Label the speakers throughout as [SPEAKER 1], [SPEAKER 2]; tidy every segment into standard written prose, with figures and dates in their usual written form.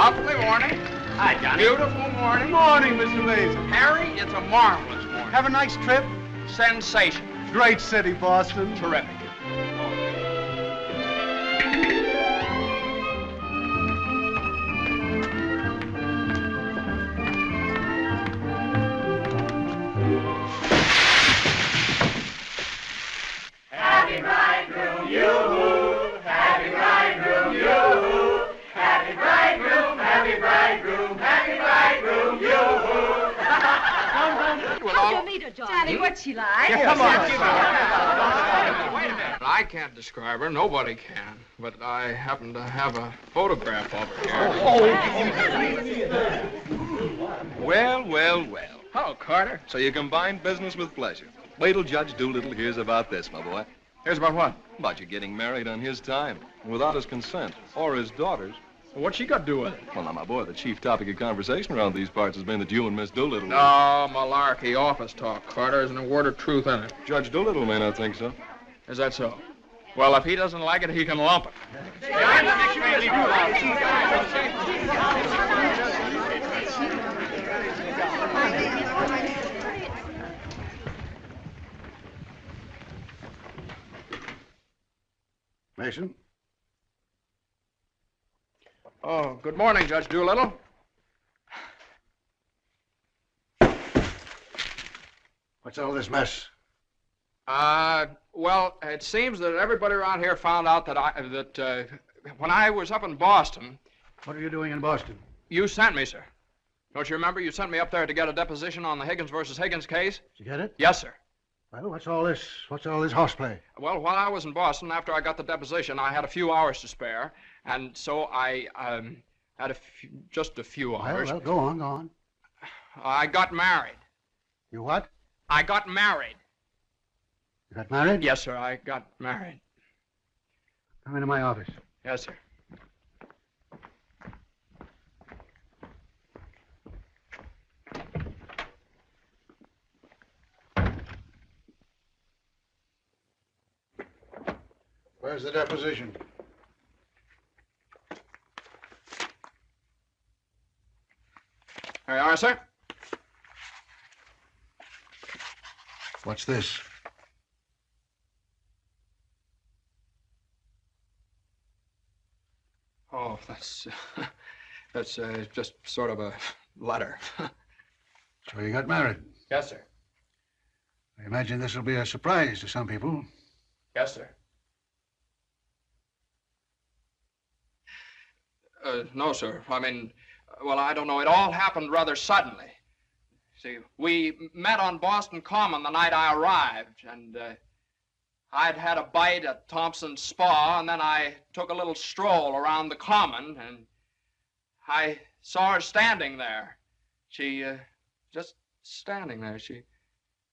[SPEAKER 1] Lovely morning.
[SPEAKER 2] Hi, Johnny.
[SPEAKER 1] Beautiful morning.
[SPEAKER 3] Morning, Mr. Mason.
[SPEAKER 1] Harry, it's a marvelous morning.
[SPEAKER 3] Have a nice trip.
[SPEAKER 1] Sensation.
[SPEAKER 3] Great city, Boston.
[SPEAKER 1] Terrific.
[SPEAKER 4] Happy bridegroom, yoo-hoo! Happy bridegroom, yoo-hoo! Happy bridegroom, happy bridegroom, happy bridegroom, yoo-hoo!
[SPEAKER 5] How'd you meet her, Johnny? What's she like?
[SPEAKER 3] Come on.
[SPEAKER 1] Wait a minute. I can't describe her. Nobody can. But I happen to have a photograph of her here.
[SPEAKER 6] Well, well, well.
[SPEAKER 1] Hello, Carter.
[SPEAKER 6] So you combine business with pleasure. Wait till Judge Doolittle hears about this, my boy.
[SPEAKER 1] Here's about what?
[SPEAKER 6] About you getting married on his time, without his consent, or his daughter's.
[SPEAKER 1] What's she got to do with it?
[SPEAKER 6] Well, now, my boy, the chief topic of conversation around these parts has been that you and Miss Doolittle...
[SPEAKER 1] No, malarkey, office talk, Carter. Isn't a word of truth in it.
[SPEAKER 6] Judge Doolittle may not think so.
[SPEAKER 1] Is that so? Well, if he doesn't like it, he can lump it.
[SPEAKER 3] Mason?
[SPEAKER 1] Oh, good morning, Judge Doolittle.
[SPEAKER 3] What's all this mess?
[SPEAKER 1] Well, it seems that everybody around here found out that when I was up in Boston...
[SPEAKER 3] What are you doing in Boston?
[SPEAKER 1] You sent me, sir. Don't you remember? You sent me up there to get a deposition on the Higgins versus Higgins case?
[SPEAKER 3] Did you get it?
[SPEAKER 1] Yes, sir.
[SPEAKER 3] Well, what's all this horseplay?
[SPEAKER 1] Well, while I was in Boston, after I got the deposition, I had a few hours to spare, and so I had just a few hours.
[SPEAKER 3] Well, go on.
[SPEAKER 1] I got married.
[SPEAKER 3] You what?
[SPEAKER 1] I got married.
[SPEAKER 3] You got married?
[SPEAKER 1] Yes, sir, I got married.
[SPEAKER 3] Come into my office.
[SPEAKER 1] Yes, sir.
[SPEAKER 3] Where's the deposition?
[SPEAKER 1] There you are, sir.
[SPEAKER 3] What's this?
[SPEAKER 1] Oh, that's just sort of a letter.
[SPEAKER 3] So you got married.
[SPEAKER 1] Yes, sir.
[SPEAKER 3] I imagine this will be a surprise to some people.
[SPEAKER 1] Yes, sir. No, sir. I mean, well, I don't know. It all happened rather suddenly. See, we met on Boston Common the night I arrived, and I'd had a bite at Thompson's Spa, and then I took a little stroll around the Common, and I saw her standing there. She, just standing there. She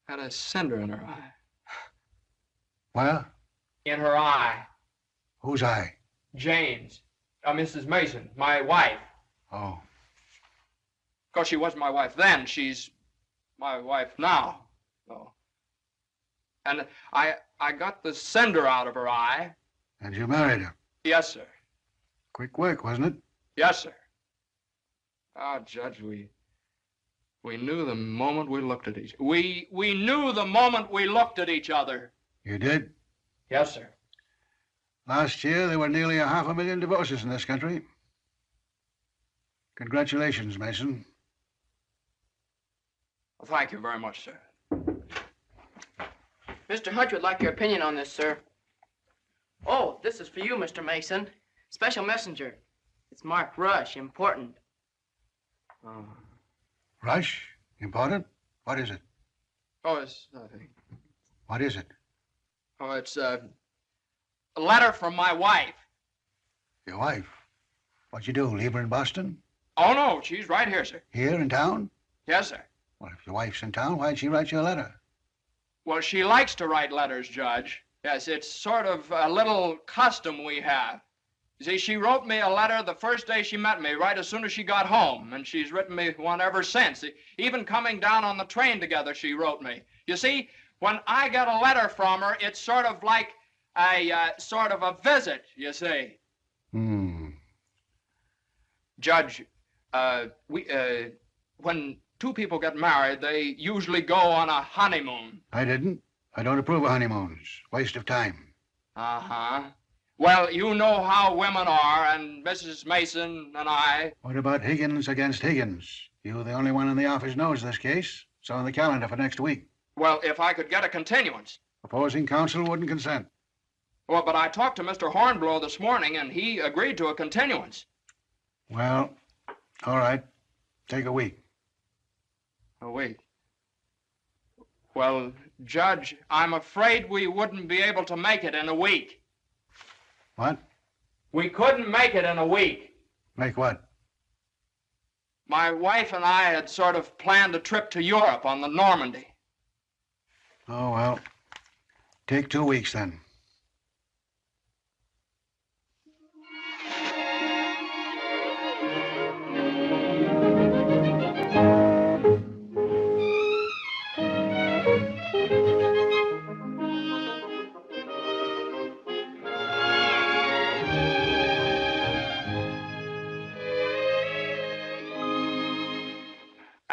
[SPEAKER 1] had a cinder in her eye.
[SPEAKER 3] Well?
[SPEAKER 1] In her eye.
[SPEAKER 3] Whose eye?
[SPEAKER 1] Jane's. Mrs. Mason, my wife.
[SPEAKER 3] Oh.
[SPEAKER 1] Of course, she wasn't my wife then. She's my wife now. So. And I got the cinder out of her eye.
[SPEAKER 3] And you married her?
[SPEAKER 1] Yes, sir.
[SPEAKER 3] Quick work, wasn't it?
[SPEAKER 1] Yes, sir. Ah, Judge, we knew the moment we looked at each other. We knew the moment we looked at each other.
[SPEAKER 3] You did?
[SPEAKER 1] Yes, sir.
[SPEAKER 3] Last year, there were nearly 500,000 divorces in this country. Congratulations, Mason.
[SPEAKER 1] Well, thank you very much, sir.
[SPEAKER 2] Mr. Hunt would like your opinion on this, sir. Oh, this is for you, Mr. Mason. Special messenger. It's marked Rush, important.
[SPEAKER 3] Rush? Important? What is it?
[SPEAKER 1] Oh, it's nothing.
[SPEAKER 3] What is it?
[SPEAKER 1] Oh, it's a letter from my wife.
[SPEAKER 3] Your wife? What'd you do, leave her in Boston?
[SPEAKER 1] Oh, no, she's right here, sir.
[SPEAKER 3] Here in town?
[SPEAKER 1] Yes, sir.
[SPEAKER 3] Well, if your wife's in town, why'd she write you a letter?
[SPEAKER 1] Well, she likes to write letters, Judge. Yes, it's sort of a little custom we have. You see, she wrote me a letter the first day she met me, right as soon as she got home, and she's written me one ever since. Even coming down on the train together, she wrote me. You see, when I get a letter from her, it's sort of like sort of a visit, you see. Judge, when two people get married, they usually go on a honeymoon.
[SPEAKER 3] I didn't. I don't approve of honeymoons. Waste of time.
[SPEAKER 1] Uh-huh. Well, you know how women are, and Mrs. Mason and I...
[SPEAKER 3] What about Higgins against Higgins? You the only one in the office knows this case. It's on the calendar for next week.
[SPEAKER 1] Well, if I could get a continuance.
[SPEAKER 3] Opposing counsel wouldn't consent.
[SPEAKER 1] Well, but I talked to Mr. Hornblow this morning, and he agreed to a continuance.
[SPEAKER 3] Well, all right. Take a week.
[SPEAKER 1] A week? Well, Judge, I'm afraid we wouldn't be able to make it in a week.
[SPEAKER 3] What?
[SPEAKER 1] We couldn't make it in a week.
[SPEAKER 3] Make what?
[SPEAKER 1] My wife and I had sort of planned a trip to Europe on the Normandy.
[SPEAKER 3] Oh, well. Take 2 weeks, then.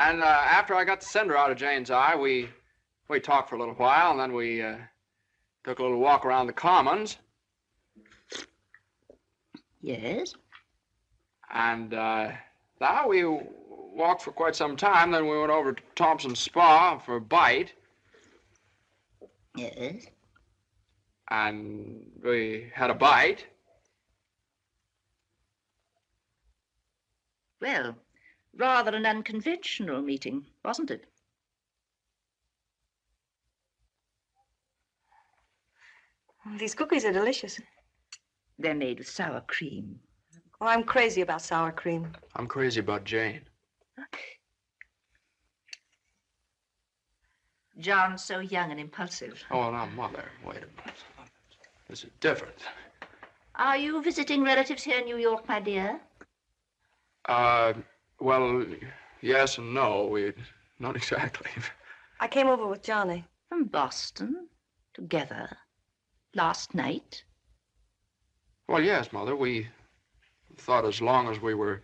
[SPEAKER 1] And after I got the cinder out of Jane's eye, we talked for a little while, and then we took a little walk around the Commons.
[SPEAKER 5] Yes?
[SPEAKER 1] And now we walked for quite some time, then we went over to Thompson's Spa for a bite.
[SPEAKER 5] Yes?
[SPEAKER 1] And we had a bite.
[SPEAKER 5] Well, rather an unconventional meeting, wasn't it?
[SPEAKER 7] These cookies are delicious.
[SPEAKER 5] They're made with sour cream.
[SPEAKER 7] Oh, I'm crazy about sour cream.
[SPEAKER 1] I'm crazy about Jane.
[SPEAKER 5] John's so young and impulsive.
[SPEAKER 1] Oh, now, Mother, wait a minute. This is different.
[SPEAKER 5] Are you visiting relatives here in New York, my dear?
[SPEAKER 1] Well, yes and no. Not exactly.
[SPEAKER 7] I came over with Johnny.
[SPEAKER 5] From Boston? Together? Last night?
[SPEAKER 1] Well, yes, Mother. We thought as long as we were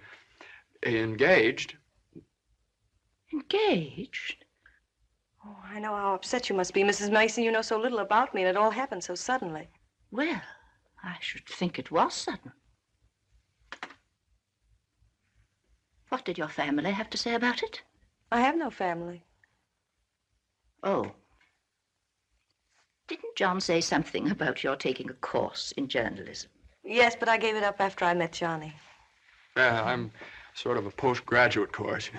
[SPEAKER 1] engaged.
[SPEAKER 5] Engaged?
[SPEAKER 7] Oh, I know how upset you must be, Mrs. Mason. You know so little about me, and it all happened so suddenly.
[SPEAKER 5] Well, I should think it was sudden. What did your family have to say about it?
[SPEAKER 7] I have no family.
[SPEAKER 5] Oh. Didn't John say something about your taking a course in journalism?
[SPEAKER 7] Yes, but I gave it up after I met Johnny.
[SPEAKER 1] Yeah, I'm sort of a postgraduate course.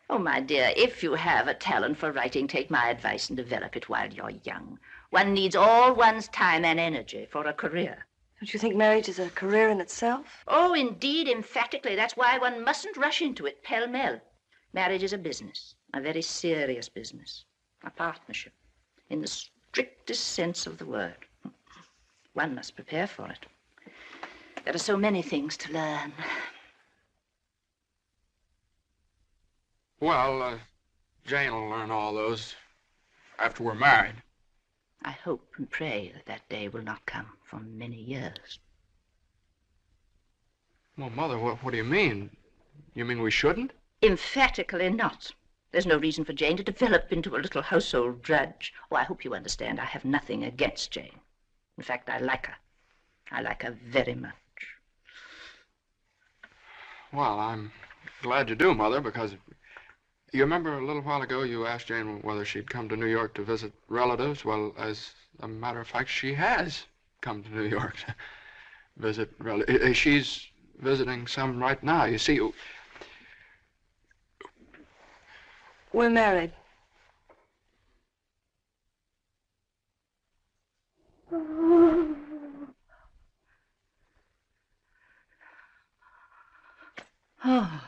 [SPEAKER 5] Oh, my dear, if you have a talent for writing, take my advice and develop it while you're young. One needs all one's time and energy for a career.
[SPEAKER 7] Don't you think marriage is a career in itself?
[SPEAKER 5] Oh, indeed, emphatically. That's why one mustn't rush into it pell-mell. Marriage is a business, a very serious business, a partnership, in the strictest sense of the word. One must prepare for it. There are so many things to learn.
[SPEAKER 1] Well, Jane will learn all those after we're married.
[SPEAKER 5] I hope and pray that that day will not come for many years.
[SPEAKER 1] Well, Mother, what do you mean? You mean we shouldn't?
[SPEAKER 5] Emphatically not. There's no reason for Jane to develop into a little household drudge. Oh, I hope you understand I have nothing against Jane. In fact, I like her. I like her very much.
[SPEAKER 1] Well, I'm glad you do, Mother, because you remember a little while ago you asked Jane whether she'd come to New York to visit relatives? Well, as a matter of fact, she has come to New York to visit relatives. She's visiting some right now. You see,
[SPEAKER 7] We're married.
[SPEAKER 5] Oh.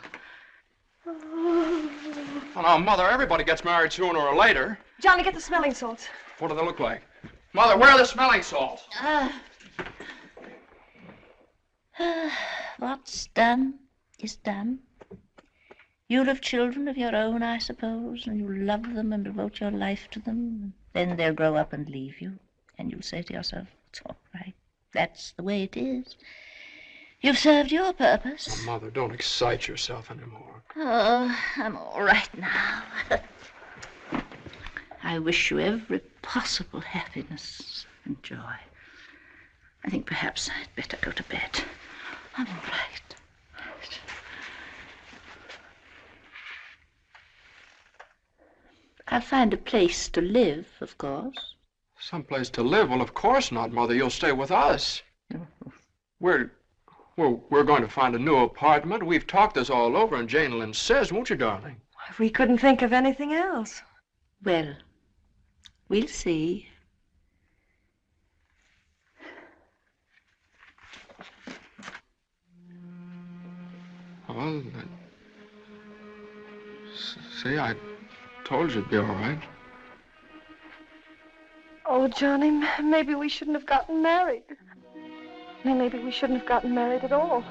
[SPEAKER 1] well, now, Mother, everybody gets married sooner or later.
[SPEAKER 7] Johnny, get the smelling salts.
[SPEAKER 1] What do they look like? Mother, where are the smelling salts?
[SPEAKER 5] What's done is done. You'll have children of your own, I suppose, and you'll love them and devote your life to them. Then they'll grow up and leave you, and you'll say to yourself, it's all right. That's the way it is. You've served your purpose.
[SPEAKER 1] Oh, Mother, don't excite yourself anymore.
[SPEAKER 5] Oh, I'm all right now. I wish you every possible happiness and joy. I think perhaps I'd better go to bed. I'm all right. I'll find a place to live, of course.
[SPEAKER 1] Someplace to live? Well, of course not, Mother. You'll stay with us. We're going to find a new apartment. We've talked this all over, and Jane will insist, won't you, darling?
[SPEAKER 7] We couldn't think of anything else.
[SPEAKER 5] Well, we'll see.
[SPEAKER 1] Well, see, I told you it'd be all right.
[SPEAKER 7] Oh, Johnny, maybe we shouldn't have gotten married. Maybe we shouldn't have gotten married at all.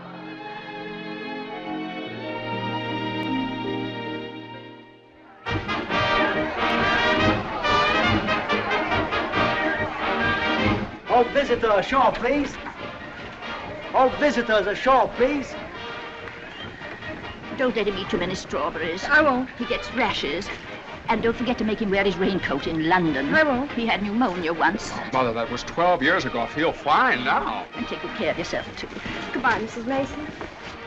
[SPEAKER 8] All visitors ashore, please. All visitors ashore, please.
[SPEAKER 5] Don't let him eat too many strawberries.
[SPEAKER 7] I won't.
[SPEAKER 5] He gets rashes. And don't forget to make him wear his raincoat in London.
[SPEAKER 7] I won't.
[SPEAKER 5] He had pneumonia once.
[SPEAKER 1] Mother, that was 12 years ago. I feel fine now.
[SPEAKER 5] And take good care of yourself, too.
[SPEAKER 7] Goodbye, Mrs. Mason.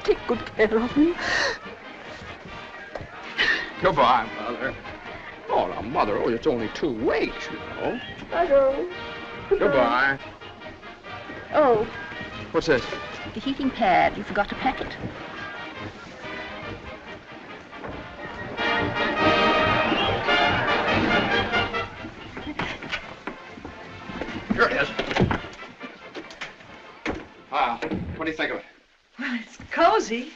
[SPEAKER 5] Take good care of him.
[SPEAKER 1] Goodbye, Mother. Oh, now, Mother, it's only 2 weeks, you know.
[SPEAKER 7] I know.
[SPEAKER 1] Goodbye.
[SPEAKER 7] Oh.
[SPEAKER 1] What's this?
[SPEAKER 5] The heating pad. You forgot to pack it.
[SPEAKER 1] Here it is. What do you think of it?
[SPEAKER 7] Well, it's cozy.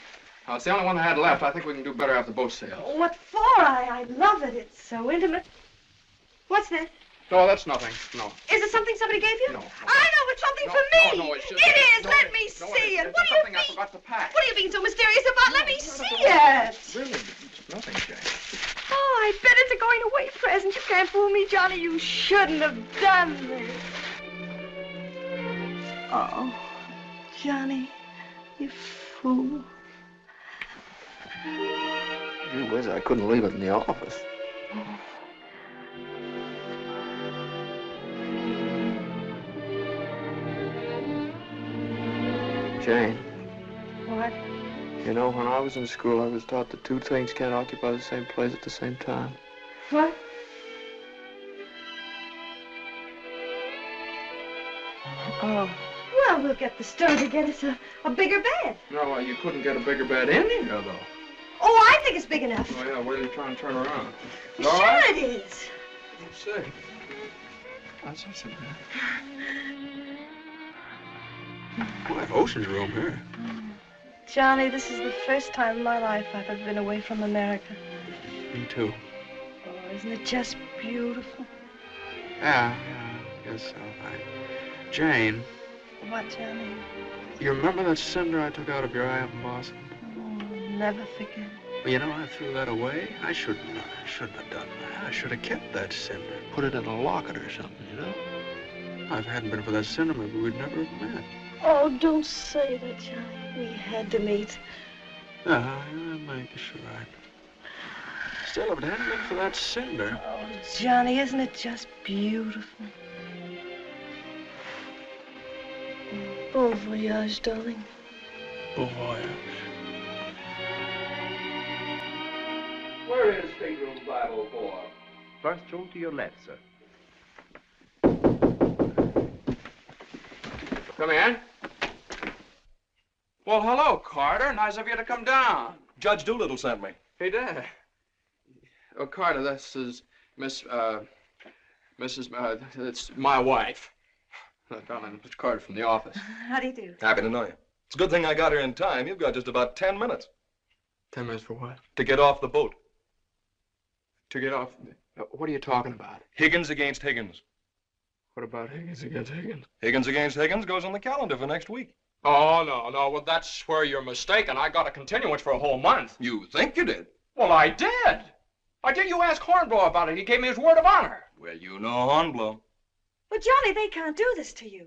[SPEAKER 1] Oh, it's the only one I had left. I think we can do better after the boat sail.
[SPEAKER 7] What for? I love it. It's so intimate. What's that?
[SPEAKER 1] No, that's nothing. No.
[SPEAKER 7] Is it something somebody gave you?
[SPEAKER 1] No.
[SPEAKER 7] I know, it's something for me.
[SPEAKER 1] No, it's just...
[SPEAKER 7] It is.
[SPEAKER 1] No,
[SPEAKER 7] Let me
[SPEAKER 1] no,
[SPEAKER 7] see it.
[SPEAKER 1] It's
[SPEAKER 7] What do you
[SPEAKER 1] something I
[SPEAKER 7] mean?
[SPEAKER 1] forgot to pack.
[SPEAKER 7] What are you being so mysterious about? Let me see it.
[SPEAKER 1] Really, it's nothing, Jane.
[SPEAKER 7] Oh, I bet it's a going away present. You can't fool me, Johnny. You shouldn't have done this. Oh, Johnny, you fool.
[SPEAKER 1] Gee whiz, I couldn't leave it in the office. Jane.
[SPEAKER 7] What?
[SPEAKER 1] You know, when I was in school, I was taught that 2 things can't occupy the same place at the same time.
[SPEAKER 7] What? Oh. Well, we'll get the steward to get us a bigger bed.
[SPEAKER 1] No, you couldn't get a bigger bed in here, though.
[SPEAKER 7] Oh, I think it's big enough.
[SPEAKER 1] Oh, yeah, wait till you try and turn around.
[SPEAKER 7] Sure it is.
[SPEAKER 1] Let's see. That's not so bad. Boy, ocean's room here.
[SPEAKER 7] Johnny, this is the first time in my life I've ever been away from America.
[SPEAKER 1] Me too.
[SPEAKER 7] Oh, isn't it just beautiful?
[SPEAKER 1] Yeah, I guess so. Jane.
[SPEAKER 7] What, Johnny?
[SPEAKER 1] You remember that cinder I took out of your eye up in Boston?
[SPEAKER 7] Oh, never forget.
[SPEAKER 1] Well, you know, I threw that away. I shouldn't have done that. I should have kept that cinder, put it in a locket or something, you know? If it hadn't been for that cinder, maybe we'd never have met.
[SPEAKER 7] Oh, don't say that, Johnny. We had to meet.
[SPEAKER 1] Yeah, I guess you're right. Still, if it hadn't been for that cinder...
[SPEAKER 7] Oh, Johnny, isn't it just beautiful? Bon voyage, darling.
[SPEAKER 1] Bon voyage. Where is stateroom 504?
[SPEAKER 8] First room to your left, sir.
[SPEAKER 1] Come in. Well, hello, Carter. Nice of you to come down.
[SPEAKER 6] Judge Doolittle sent me.
[SPEAKER 1] He did. Oh, Carter, this is it's my wife. Darling, it's Carter from the office.
[SPEAKER 7] How do you do?
[SPEAKER 6] Happy to know you. It's a good thing I got here in time. You've got just about 10 minutes.
[SPEAKER 1] 10 minutes for what?
[SPEAKER 6] To get off the boat.
[SPEAKER 1] To get off... What are you talking about?
[SPEAKER 6] Higgins against Higgins.
[SPEAKER 1] What about Higgins against Higgins?
[SPEAKER 6] Higgins against Higgins goes on the calendar for next week.
[SPEAKER 1] Oh, no. Well, that's where you're mistaken. I got a continuance for a whole month.
[SPEAKER 6] You think you did?
[SPEAKER 1] Well, I did. You ask Hornblow about it. He gave me his word of honor.
[SPEAKER 6] Well, you know Hornblow.
[SPEAKER 7] But, Johnny, they can't do this to you.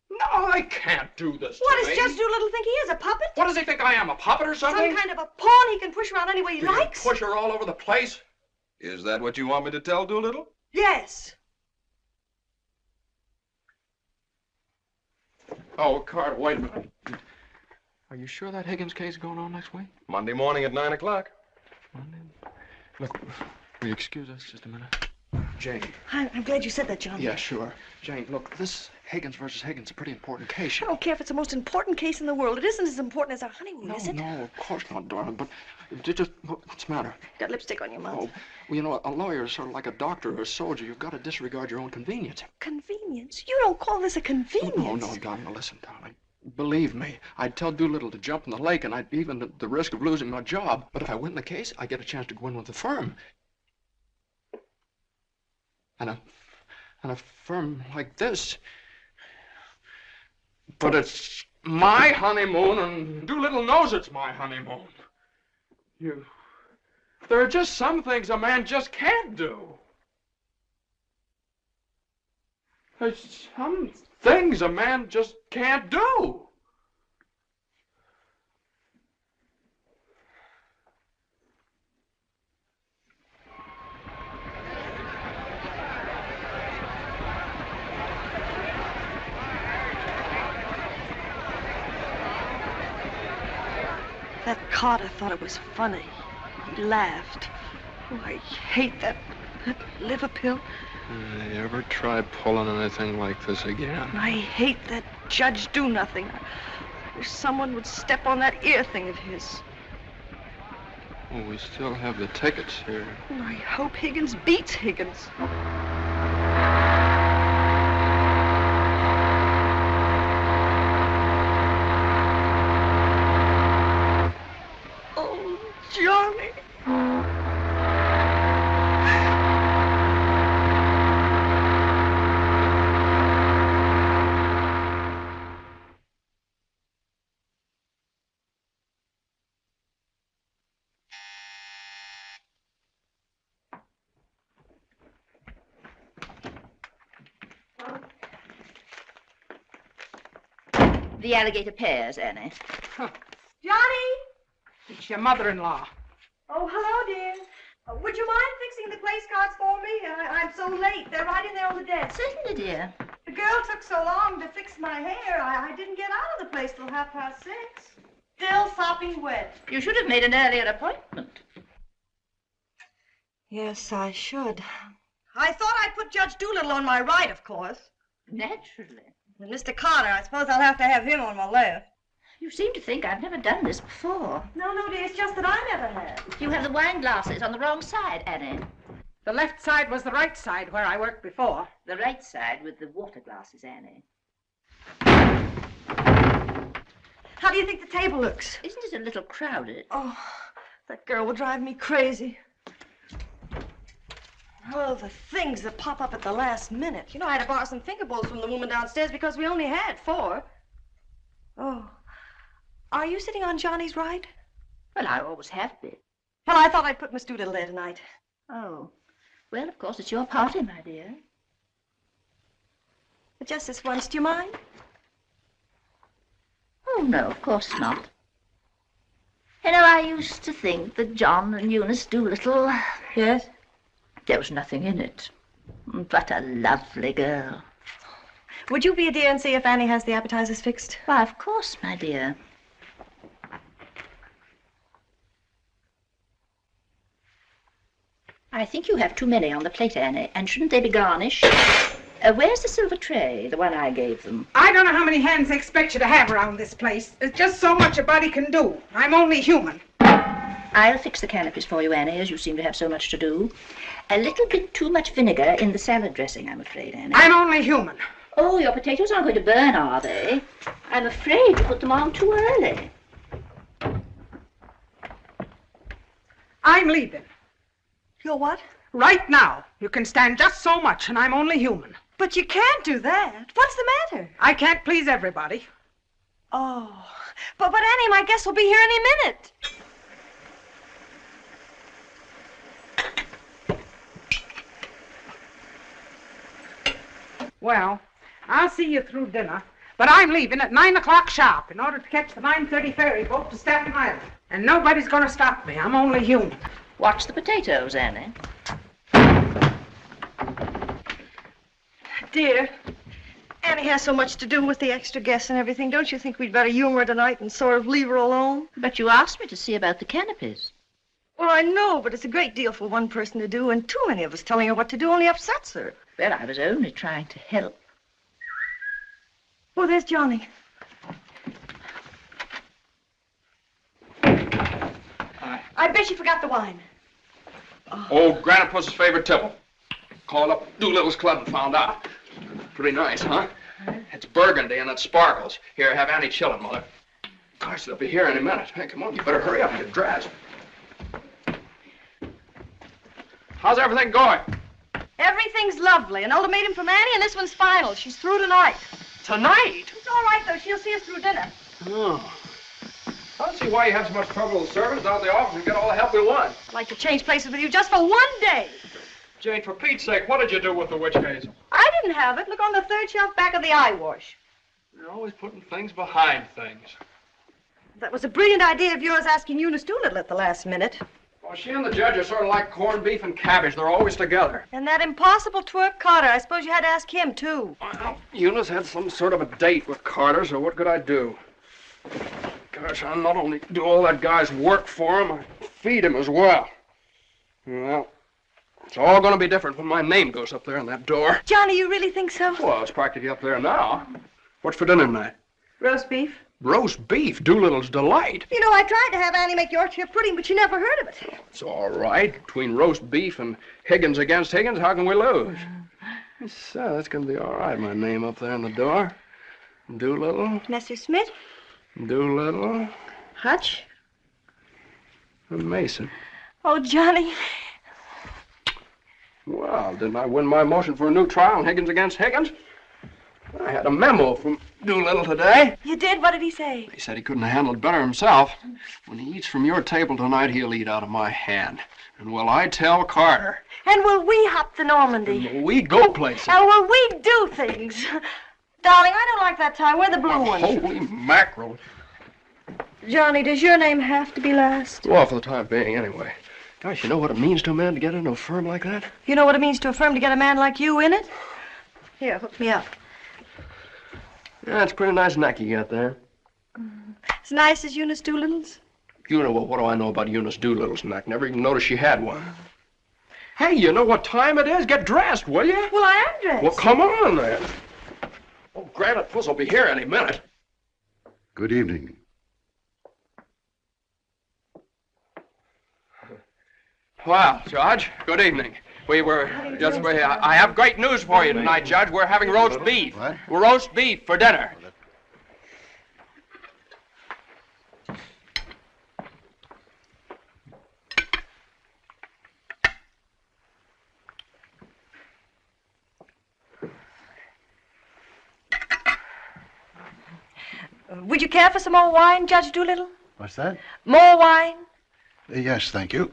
[SPEAKER 1] No, they can't do this
[SPEAKER 7] What
[SPEAKER 1] to
[SPEAKER 7] does
[SPEAKER 1] me.
[SPEAKER 7] Judge Doolittle think he is, a puppet?
[SPEAKER 1] What does he think I am, a puppet or something?
[SPEAKER 7] Some kind of a pawn he can push around any way he
[SPEAKER 1] You can
[SPEAKER 7] likes?
[SPEAKER 1] push her all over the place?
[SPEAKER 6] Is that what you want me to tell Doolittle?
[SPEAKER 7] Yes.
[SPEAKER 1] Oh, Carter, wait a minute. Are you sure that Higgins case is going on next week?
[SPEAKER 6] Monday morning at 9 o'clock.
[SPEAKER 1] Monday? Look, will you excuse us just a minute? Jane.
[SPEAKER 7] I'm glad you said that, John.
[SPEAKER 1] Yeah, sure. Jane, look, this Higgins versus Higgins is a pretty important case.
[SPEAKER 7] I don't care if it's the most important case in the world. It isn't as important as our honeymoon, is it?
[SPEAKER 1] No, of course not, darling, but just, what's the matter?
[SPEAKER 7] Got lipstick on your mouth.
[SPEAKER 1] Oh, well, you know, a lawyer is sort of like a doctor or a soldier. You've got to disregard your own convenience.
[SPEAKER 7] Convenience? You don't call this a convenience.
[SPEAKER 1] No, darling, listen, darling. Believe me, I'd tell Doolittle to jump in the lake, and I'd even at the risk of losing my job. But if I win the case, I get a chance to go in with the firm. And a firm like this. But it's my honeymoon, and Doolittle knows it's my honeymoon. There are just some things a man just can't do. There's some things a man just can't do.
[SPEAKER 7] That Carter thought it was funny. He laughed. Oh, I hate that liver pill.
[SPEAKER 1] You ever try pulling anything like this again?
[SPEAKER 7] I hate that Judge Do-Nothing. I wish someone would step on that ear thing of his.
[SPEAKER 1] Oh, we still have the tickets here.
[SPEAKER 7] I hope Higgins beats Higgins. Oh, Johnny.
[SPEAKER 5] The alligator pears, Annie.
[SPEAKER 7] Johnny!
[SPEAKER 2] It's your mother-in-law.
[SPEAKER 7] Oh, hello, dear. Would you mind fixing the place cards for me? I'm so late. They're right in there on the desk.
[SPEAKER 5] Certainly, dear.
[SPEAKER 7] The girl took so long to fix my hair, I didn't get out of the place till 6:30. Still sopping wet.
[SPEAKER 5] You should have made an earlier appointment.
[SPEAKER 7] Yes, I should. I thought I'd put Judge Doolittle on my right, of course.
[SPEAKER 5] Naturally.
[SPEAKER 7] And Mr. Carter, I suppose I'll have to have him on my left.
[SPEAKER 5] You seem to think I've never done this before.
[SPEAKER 7] No, dear, it's just that I never have.
[SPEAKER 5] You have the wine glasses on the wrong side, Annie.
[SPEAKER 2] The left side was the right side where I worked before.
[SPEAKER 5] The right side with the water glasses, Annie.
[SPEAKER 7] How do you think the table looks?
[SPEAKER 5] Isn't it a little crowded?
[SPEAKER 7] Oh, that girl will drive me crazy. Oh, the things that pop up at the last minute. You know, I had to borrow some finger bowls from the woman downstairs because we only had 4. Oh. Are you sitting on Johnny's right?
[SPEAKER 5] Well, I always have been.
[SPEAKER 7] Well, I thought I'd put Miss Doolittle there tonight.
[SPEAKER 5] Oh. Well, of course, it's your party, my dear.
[SPEAKER 7] But just this once, do you mind?
[SPEAKER 5] Oh, no, of course not. You know, I used to think that John and Eunice Doolittle...
[SPEAKER 7] Yes?
[SPEAKER 5] There was nothing in it. But a lovely girl.
[SPEAKER 7] Would you be a dear and see if Annie has the appetizers fixed?
[SPEAKER 5] Why, of course, my dear. I think you have too many on the plate, Annie, and shouldn't they be garnished? Where's the silver tray, the one I gave them?
[SPEAKER 2] I don't know how many hands they expect you to have around this place. There's just so much a body can do. I'm only human.
[SPEAKER 5] I'll fix the canopies for you, Annie, as you seem to have so much to do. A little bit too much vinegar in the salad dressing, I'm afraid, Annie.
[SPEAKER 2] I'm only human.
[SPEAKER 5] Oh, your potatoes aren't going to burn, are they? I'm afraid you put them on too early.
[SPEAKER 2] I'm leaving.
[SPEAKER 7] You're what?
[SPEAKER 2] Right now. You can stand just so much, and I'm only human.
[SPEAKER 7] But you can't do that. What's the matter?
[SPEAKER 2] I can't please everybody.
[SPEAKER 7] Oh. But Annie, my guest will be here any minute.
[SPEAKER 2] Well, I'll see you through dinner.
[SPEAKER 9] But I'm leaving at 9 o'clock sharp in order to catch the 9:30 ferry boat to Staten Island. And nobody's going to stop me. I'm only human.
[SPEAKER 5] Watch the potatoes, Annie.
[SPEAKER 7] Dear, Annie has so much to do with the extra guests and everything. Don't you think we'd better humor her tonight and sort of leave her alone?
[SPEAKER 5] But you asked me to see about the canopies.
[SPEAKER 7] Well, I know, but it's a great deal for one person to do, and too many of us telling her what to do only upsets her.
[SPEAKER 5] Well, I was only trying to help.
[SPEAKER 7] Oh, there's Johnny. I bet you forgot the wine.
[SPEAKER 1] Old Grandpa's favorite tipple. Called up Doolittle's club and found out. Pretty nice, huh? It's burgundy and it sparkles. Here, have Annie chillin', Mother. Gosh, they'll be here any minute. Hey, come on, you better hurry up and get dressed. How's everything going?
[SPEAKER 7] Everything's lovely. An ultimatum from Annie, and this one's final. She's through tonight.
[SPEAKER 1] Tonight?
[SPEAKER 7] It's all right, though. She'll see us through dinner.
[SPEAKER 1] Oh. I don't see why you have so much trouble with servants down at the office and get all the help we want.
[SPEAKER 7] I'd like to change places with you just for one day.
[SPEAKER 1] Jane, for Pete's sake, what did you do with the witch hazel?
[SPEAKER 7] I didn't have it. Look on the third shelf back of the eye wash.
[SPEAKER 1] You're always putting things behind things.
[SPEAKER 7] That was a brilliant idea of yours asking Eunice Doolittle at the last minute.
[SPEAKER 1] Well, she and the judge are sort of like corned beef and cabbage. They're always together.
[SPEAKER 7] And that impossible twerp Carter. I suppose you had to ask him, too.
[SPEAKER 1] Well, Eunice had some sort of a date with Carter, so what could I do? Gosh, I not only do all that guy's work for him, I feed him as well. Well, it's all going to be different when my name goes up there on that door.
[SPEAKER 7] Johnny, you really think so?
[SPEAKER 1] Well, it's practically up there now. What's for dinner tonight?
[SPEAKER 7] Roast beef.
[SPEAKER 1] Roast beef, Doolittle's delight.
[SPEAKER 7] You know, I tried to have Annie make Yorkshire pudding, but she never heard of it.
[SPEAKER 1] It's all right. Between roast beef and Higgins against Higgins, how can we lose? So, that's going to be all right, my name up there on the door. Doolittle.
[SPEAKER 7] Messrs. Smith.
[SPEAKER 1] Doolittle.
[SPEAKER 7] Hutch.
[SPEAKER 1] And Mason.
[SPEAKER 7] Oh, Johnny.
[SPEAKER 1] Well, didn't I win my motion for a new trial on Higgins against Higgins? I had a memo from Doolittle today.
[SPEAKER 7] You did? What did he say?
[SPEAKER 1] He said he couldn't have handled it better himself. When he eats from your table tonight, he'll eat out of my hand. And will I tell Carter?
[SPEAKER 7] And will we hop to Normandy?
[SPEAKER 1] And will we go places?
[SPEAKER 7] And will we do things? Darling, I don't like that tie. Wear the blue one.
[SPEAKER 1] Holy mackerel.
[SPEAKER 7] Johnny, does your name have to be last?
[SPEAKER 1] Well, for the time being, anyway. Gosh, you know what it means to a man to get into a firm like that?
[SPEAKER 7] You know what it means to a firm to get a man like you in it? Here, hook me up.
[SPEAKER 1] Yeah, it's a pretty nice neck you got there.
[SPEAKER 7] As nice as Eunice Doolittle's?
[SPEAKER 1] You know, what do I know about Eunice Doolittle's neck? Never even noticed she had one. Hey, you know what time it is? Get dressed, will you?
[SPEAKER 7] Well, I am dressed.
[SPEAKER 1] Well, come on, then. Oh, Granite Puss will be here any minute.
[SPEAKER 3] Good evening.
[SPEAKER 1] Well, Judge, good evening. I have great news for you tonight, Judge. We're having roast beef.
[SPEAKER 3] What?
[SPEAKER 1] Roast beef for dinner.
[SPEAKER 7] Would you care for some more wine, Judge Doolittle?
[SPEAKER 3] What's that?
[SPEAKER 7] More wine?
[SPEAKER 3] Yes, thank you.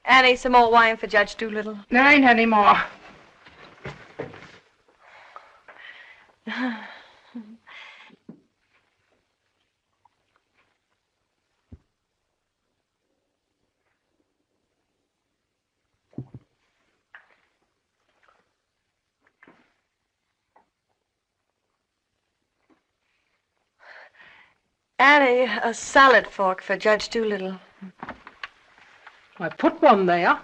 [SPEAKER 7] Annie, some more wine for Judge Doolittle.
[SPEAKER 9] There ain't any more.
[SPEAKER 7] Annie, a salad fork for Judge Doolittle.
[SPEAKER 9] I put one there.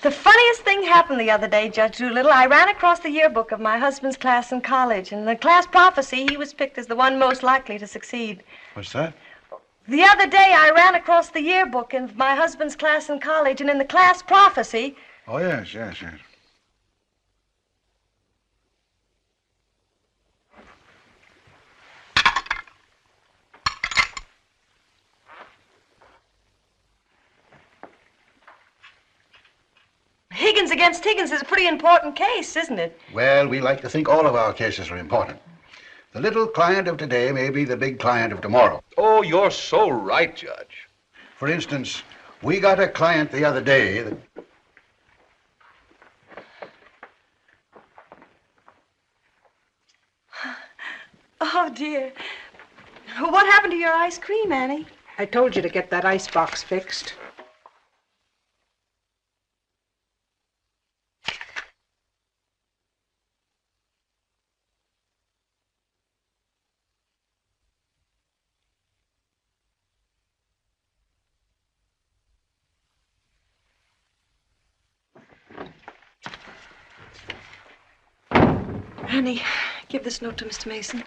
[SPEAKER 7] The funniest thing happened the other day, Judge Doolittle. I ran across the yearbook of my husband's class in college. In the class prophecy, he was picked as the one most likely to succeed.
[SPEAKER 3] What's that?
[SPEAKER 7] The other day, I ran across the yearbook in my husband's class in college, and in the class prophecy...
[SPEAKER 3] Oh, yes.
[SPEAKER 7] Higgins against Higgins is a pretty important case, isn't it?
[SPEAKER 3] Well, we like to think all of our cases are important. The little client of today may be the big client of tomorrow.
[SPEAKER 6] Oh, you're so right, Judge.
[SPEAKER 3] For instance, we got a client the other day that...
[SPEAKER 7] Oh, dear. What happened to your ice cream, Annie?
[SPEAKER 9] I told you to get that ice box fixed.
[SPEAKER 7] Annie, give this note to Mr. Mason.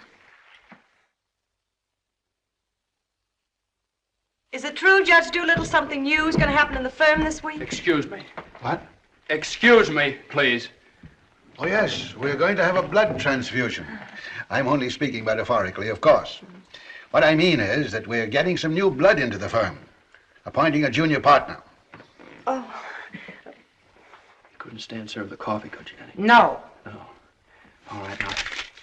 [SPEAKER 7] Is it true, Judge Doolittle, something new is going to happen in the firm this week?
[SPEAKER 1] Excuse me.
[SPEAKER 3] What?
[SPEAKER 1] Excuse me, please.
[SPEAKER 3] Oh, yes, we're going to have a blood transfusion. I'm only speaking metaphorically, of course. What I mean is that we're getting some new blood into the firm, appointing a junior partner.
[SPEAKER 7] Oh.
[SPEAKER 1] You couldn't stand serve the coffee, could you, Annie?
[SPEAKER 9] No.
[SPEAKER 1] No. All right, now,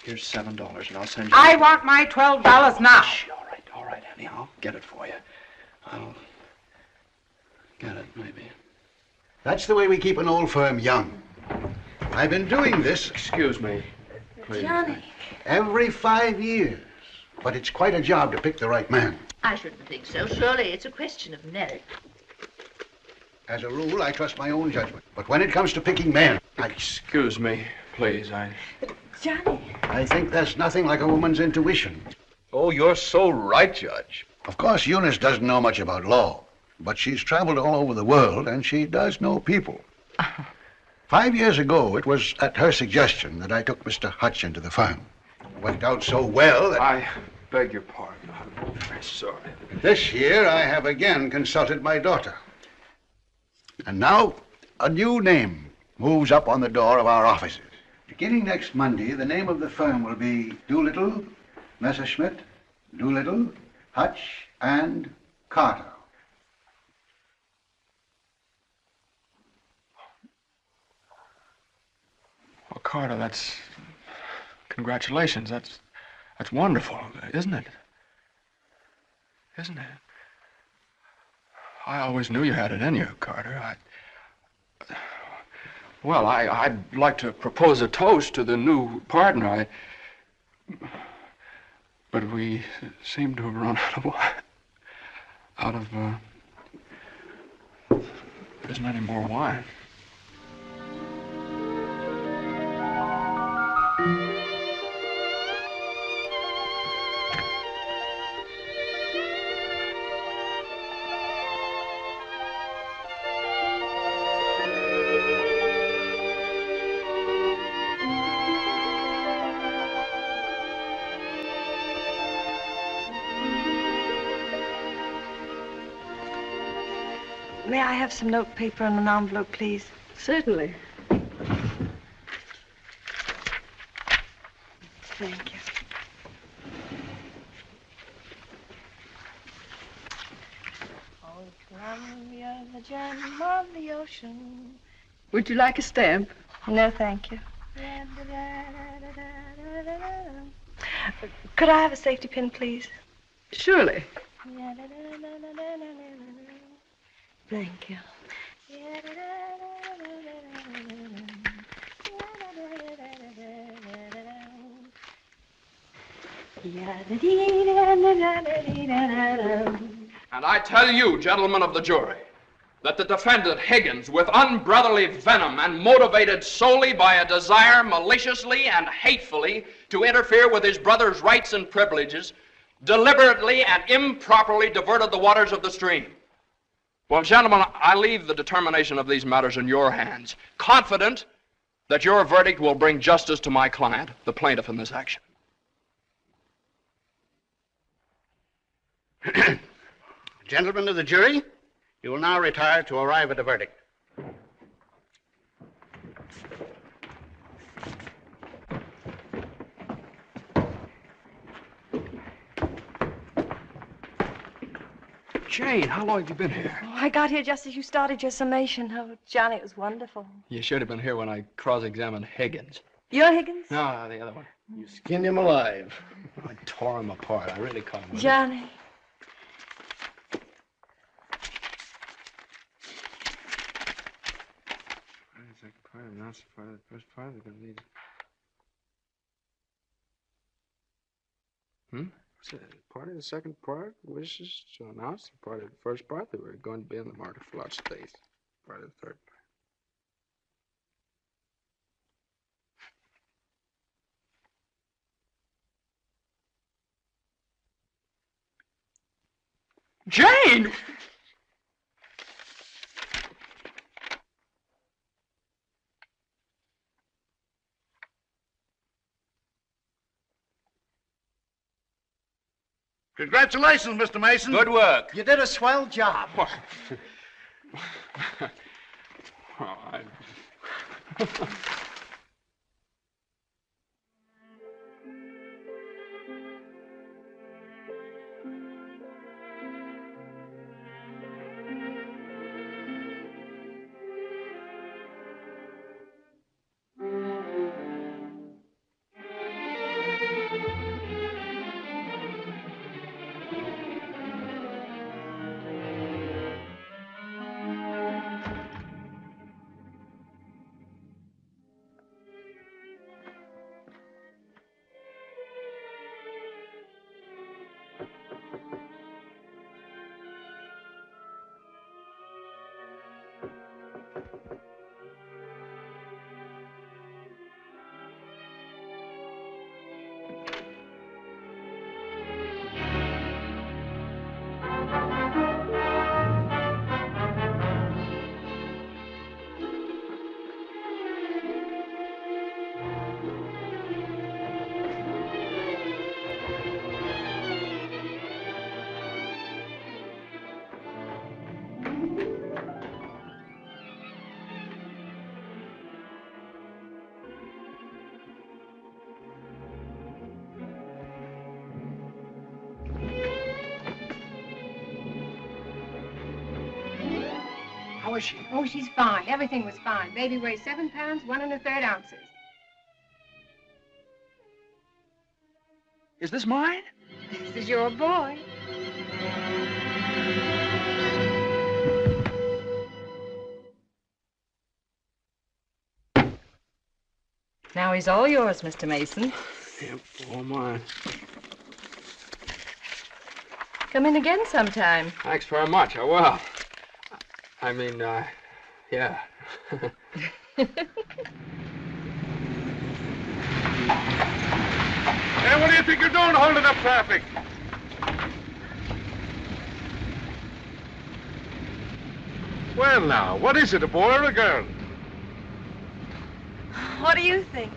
[SPEAKER 1] here's $7, and I'll send you...
[SPEAKER 9] I want my $12 now.
[SPEAKER 1] Shh, all right, Annie, I'll get it for you. I'll get it, maybe.
[SPEAKER 3] That's the way we keep an old firm young. I've been doing this...
[SPEAKER 1] Excuse me, please.
[SPEAKER 7] Johnny.
[SPEAKER 3] Every 5 years. But it's quite a job to pick the right man.
[SPEAKER 5] I shouldn't think so. Surely it's a question of merit.
[SPEAKER 3] As a rule, I trust my own judgment. But when it comes to picking men,
[SPEAKER 1] Excuse me, please,
[SPEAKER 7] Johnny.
[SPEAKER 3] I think there's nothing like a woman's intuition.
[SPEAKER 6] Oh, you're so right, Judge.
[SPEAKER 3] Of course, Eunice doesn't know much about law, but she's traveled all over the world, and she does know people. 5 years ago, it was at her suggestion that I took Mr. Hutch into the firm. It worked out so well that...
[SPEAKER 1] I beg your pardon. I'm very sorry.
[SPEAKER 3] This year, I have again consulted my daughter. And now, a new name moves up on the door of our offices. Beginning next Monday, the name of the firm will be Doolittle, Messerschmitt, Doolittle, Hutch, and Carter.
[SPEAKER 1] Well, Carter, that's... Congratulations. That's wonderful, isn't it? Isn't it? I always knew you had it in you, Carter. Well, I'd like to propose a toast to the new partner. But we seem to have run out of wine. There isn't any more wine.
[SPEAKER 7] May I have some note paper and an envelope, please?
[SPEAKER 10] Certainly.
[SPEAKER 7] Thank you. Oh, Columbia, the gem of the ocean.
[SPEAKER 10] Would you like a stamp?
[SPEAKER 7] No, thank you. Could I have a safety pin, please?
[SPEAKER 10] Surely.
[SPEAKER 7] Thank you.
[SPEAKER 1] And I tell you, gentlemen of the jury, that the defendant Higgins, with unbrotherly venom and motivated solely by a desire maliciously and hatefully to interfere with his brother's rights and privileges, deliberately and improperly diverted the waters of the stream. Well, gentlemen, I leave the determination of these matters in your hands, confident that your verdict will bring justice to my client, the plaintiff in this action.
[SPEAKER 11] Gentlemen of the jury, you will now retire to arrive at a verdict.
[SPEAKER 1] Jane, how long have you been here?
[SPEAKER 7] Oh, I got here just as you started your summation. Oh, Johnny, it was wonderful.
[SPEAKER 1] You should have been here when I cross-examined Higgins.
[SPEAKER 7] You're Higgins?
[SPEAKER 1] No, the other one.
[SPEAKER 11] You skinned him alive.
[SPEAKER 1] I tore him apart. I really caught him.
[SPEAKER 7] Johnny.
[SPEAKER 1] Second part, not part of the first part, they're going to need
[SPEAKER 12] Part of the second part wishes to announce the part of the first part that we're going to be in the market for lots of space. Part of the third part.
[SPEAKER 1] Jane!
[SPEAKER 11] Congratulations, Mr. Mason.
[SPEAKER 6] Good work.
[SPEAKER 8] You did a swell job.
[SPEAKER 9] How is she? Oh, she's fine. Everything was fine. Baby weighs 7 pounds, 1 1/3 ounces.
[SPEAKER 12] Is this mine?
[SPEAKER 9] This is your boy.
[SPEAKER 10] Now he's all yours, Mr. Mason.
[SPEAKER 12] Yep, all mine.
[SPEAKER 10] Come in again sometime.
[SPEAKER 12] Thanks very much. I will. I mean, yeah.
[SPEAKER 11] Hey, what do you think you're doing holding up traffic? Well, now, what is it, a boy or a girl?
[SPEAKER 7] What do you think?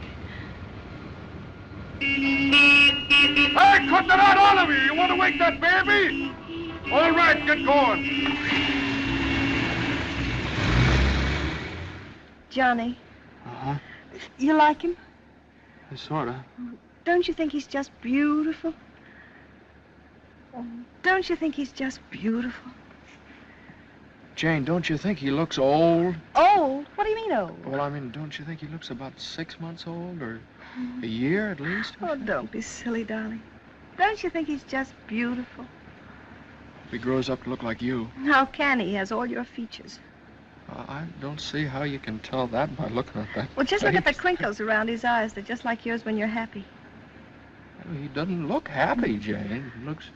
[SPEAKER 11] Hey, cut that out, all of you! You want to wake that baby? All right, get going.
[SPEAKER 7] Johnny,
[SPEAKER 12] Uh-huh.
[SPEAKER 7] you like him?
[SPEAKER 12] Sort of.
[SPEAKER 7] Don't you think he's just beautiful? Don't you think he's just beautiful?
[SPEAKER 12] Jane, don't you think he looks old?
[SPEAKER 7] Old? What do you mean old?
[SPEAKER 12] Well, I mean, don't you think he looks about 6 months old, or a year at least?
[SPEAKER 7] Oh, don't be silly, darling. Don't you think he's just beautiful?
[SPEAKER 12] If he grows up to look like you.
[SPEAKER 7] How can he? He has all your features.
[SPEAKER 12] I don't see how you can tell that by looking at that.
[SPEAKER 7] Well, just look at the
[SPEAKER 12] face.
[SPEAKER 7] crinkles around his eyes. They're just like yours when you're happy.
[SPEAKER 12] He doesn't look happy, Jane. He looks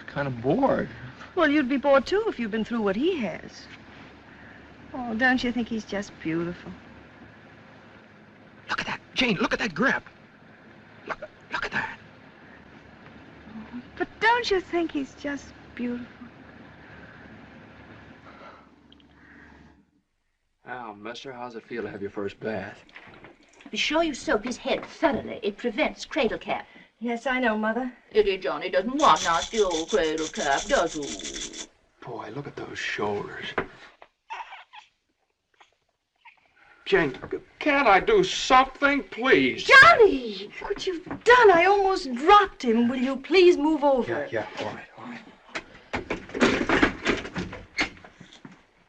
[SPEAKER 12] kind of bored.
[SPEAKER 7] Well, you'd be bored, too, if you'd been through what he has. Oh, don't you think he's just beautiful?
[SPEAKER 12] Look at that, Jane. Look at that grip. Look at that.
[SPEAKER 7] But don't you think he's just beautiful?
[SPEAKER 12] Well, mister, how's it feel to have your first bath?
[SPEAKER 5] Be sure you soap his head thoroughly. It prevents cradle cap.
[SPEAKER 7] Yes, I know, Mother.
[SPEAKER 5] Illy Johnny doesn't want nasty old cradle cap, does he?
[SPEAKER 12] Boy, look at those shoulders. Jane, can't I do something, please?
[SPEAKER 7] Johnny! What you've done, I almost dropped him. Will you please move over?
[SPEAKER 12] Yeah, all right.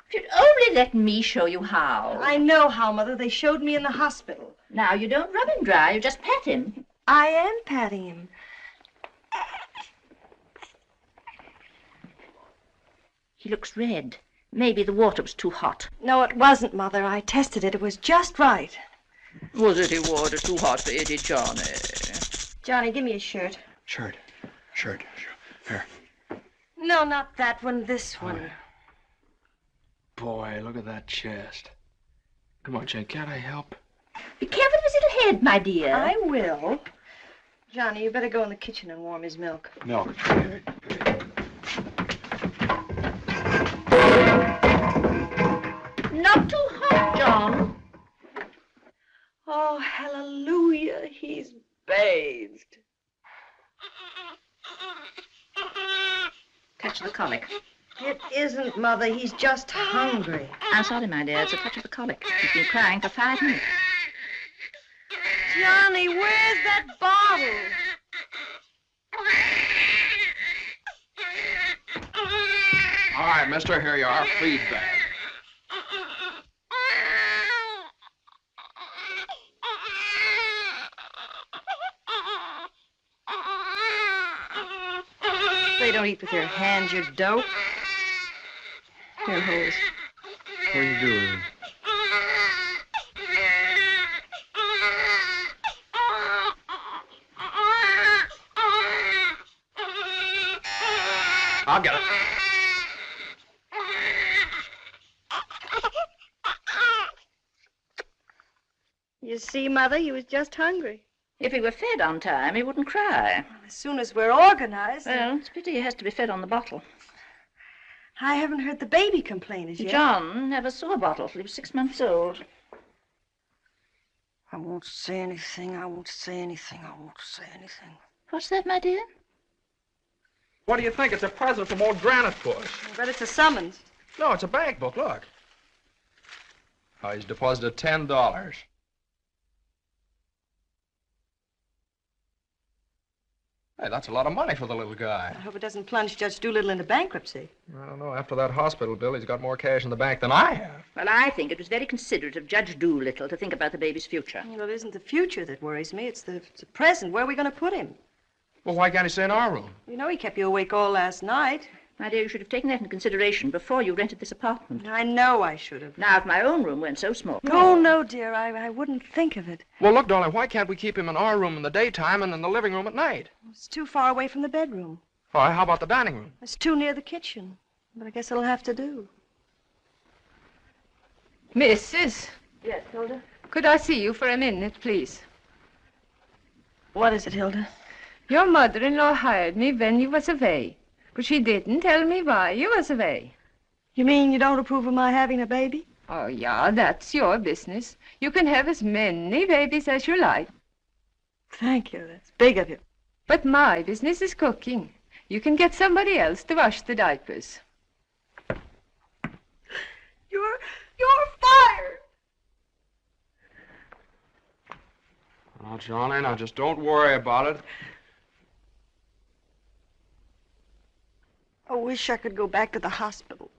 [SPEAKER 5] If you'd only let me show you how.
[SPEAKER 7] I know how, Mother. They showed me in the hospital.
[SPEAKER 5] Now, you don't rub him dry, you just pat him.
[SPEAKER 7] I am patting him.
[SPEAKER 5] He looks red. Maybe the water was too hot.
[SPEAKER 7] No, it wasn't, Mother. I tested it. It was just right.
[SPEAKER 5] Was it the water too hot for Eddie Johnny?
[SPEAKER 7] Johnny, give me a shirt.
[SPEAKER 1] Shirt. Here.
[SPEAKER 7] No, not that one, this one.
[SPEAKER 12] Oh, yeah. Boy, look at that chest. Come on, Jane, can't I help?
[SPEAKER 5] Be careful of his little head, my dear.
[SPEAKER 7] I will. Johnny, you better go in the kitchen and warm his milk.
[SPEAKER 12] Milk.
[SPEAKER 5] Not too hot, John.
[SPEAKER 7] Oh, hallelujah, he's bathed.
[SPEAKER 5] Touch of the colic.
[SPEAKER 7] It isn't, Mother. He's just hungry.
[SPEAKER 5] I'm sorry, my dear. It's a touch of the colic. He's been crying for 5 minutes.
[SPEAKER 7] Johnny, where's that bottle?
[SPEAKER 1] All right, mister, here you are. Feed bag.
[SPEAKER 7] They don't eat with their hands, you dope. Here, hold this.
[SPEAKER 12] What are you doing?
[SPEAKER 1] I'll get it.
[SPEAKER 7] You see, Mother, he was just hungry.
[SPEAKER 5] If he were fed on time, he wouldn't cry.
[SPEAKER 7] As soon as we're organized.
[SPEAKER 5] Well, it's a pity he has to be fed on the bottle.
[SPEAKER 7] I haven't heard the baby complain as yet.
[SPEAKER 5] John never saw a bottle till he was 6 months old.
[SPEAKER 7] I won't say anything. I won't say anything.
[SPEAKER 5] What's that, my dear?
[SPEAKER 1] What do you think? It's a present from old Granite Puss.
[SPEAKER 7] I bet it's a summons.
[SPEAKER 1] No, it's a bank book. Look. Oh, he's deposited $10. Hey, that's a lot of money for the little guy.
[SPEAKER 7] I hope it doesn't plunge Judge Doolittle into bankruptcy.
[SPEAKER 1] I don't know. After that hospital bill, he's got more cash in the bank than I have.
[SPEAKER 5] Well, I think it was very considerate of Judge Doolittle to think about the baby's future.
[SPEAKER 7] Well, it isn't the future that worries me. It's the present. Where are we going to put him?
[SPEAKER 1] Well, why can't he stay in our room?
[SPEAKER 7] You know he kept you awake all last night.
[SPEAKER 5] My dear, you should have taken that into consideration before you rented this apartment.
[SPEAKER 7] I know I should have.
[SPEAKER 5] Now, if my own room weren't so small.
[SPEAKER 7] Oh, no, dear. I wouldn't think of it.
[SPEAKER 1] Well, look, darling, why can't we keep him in our room in the daytime and in the living room at night?
[SPEAKER 7] It's too far away from the bedroom.
[SPEAKER 1] All right, how about the dining room?
[SPEAKER 7] It's too near the kitchen. But I guess it'll have to do.
[SPEAKER 10] Mrs.
[SPEAKER 5] Yes, Hilda?
[SPEAKER 10] Could I see you for a minute, please?
[SPEAKER 7] What is it, Hilda?
[SPEAKER 10] Your mother-in-law hired me when you was away, but she didn't tell me why you was away.
[SPEAKER 7] You mean you don't approve of my having a baby?
[SPEAKER 10] Oh, yeah, that's your business. You can have as many babies as you like.
[SPEAKER 7] Thank you. That's big of you.
[SPEAKER 10] But my business is cooking. You can get somebody else to wash the diapers.
[SPEAKER 7] You're fired.
[SPEAKER 1] Oh, Johnny, now just don't worry about it.
[SPEAKER 7] I wish I could go back to the hospital.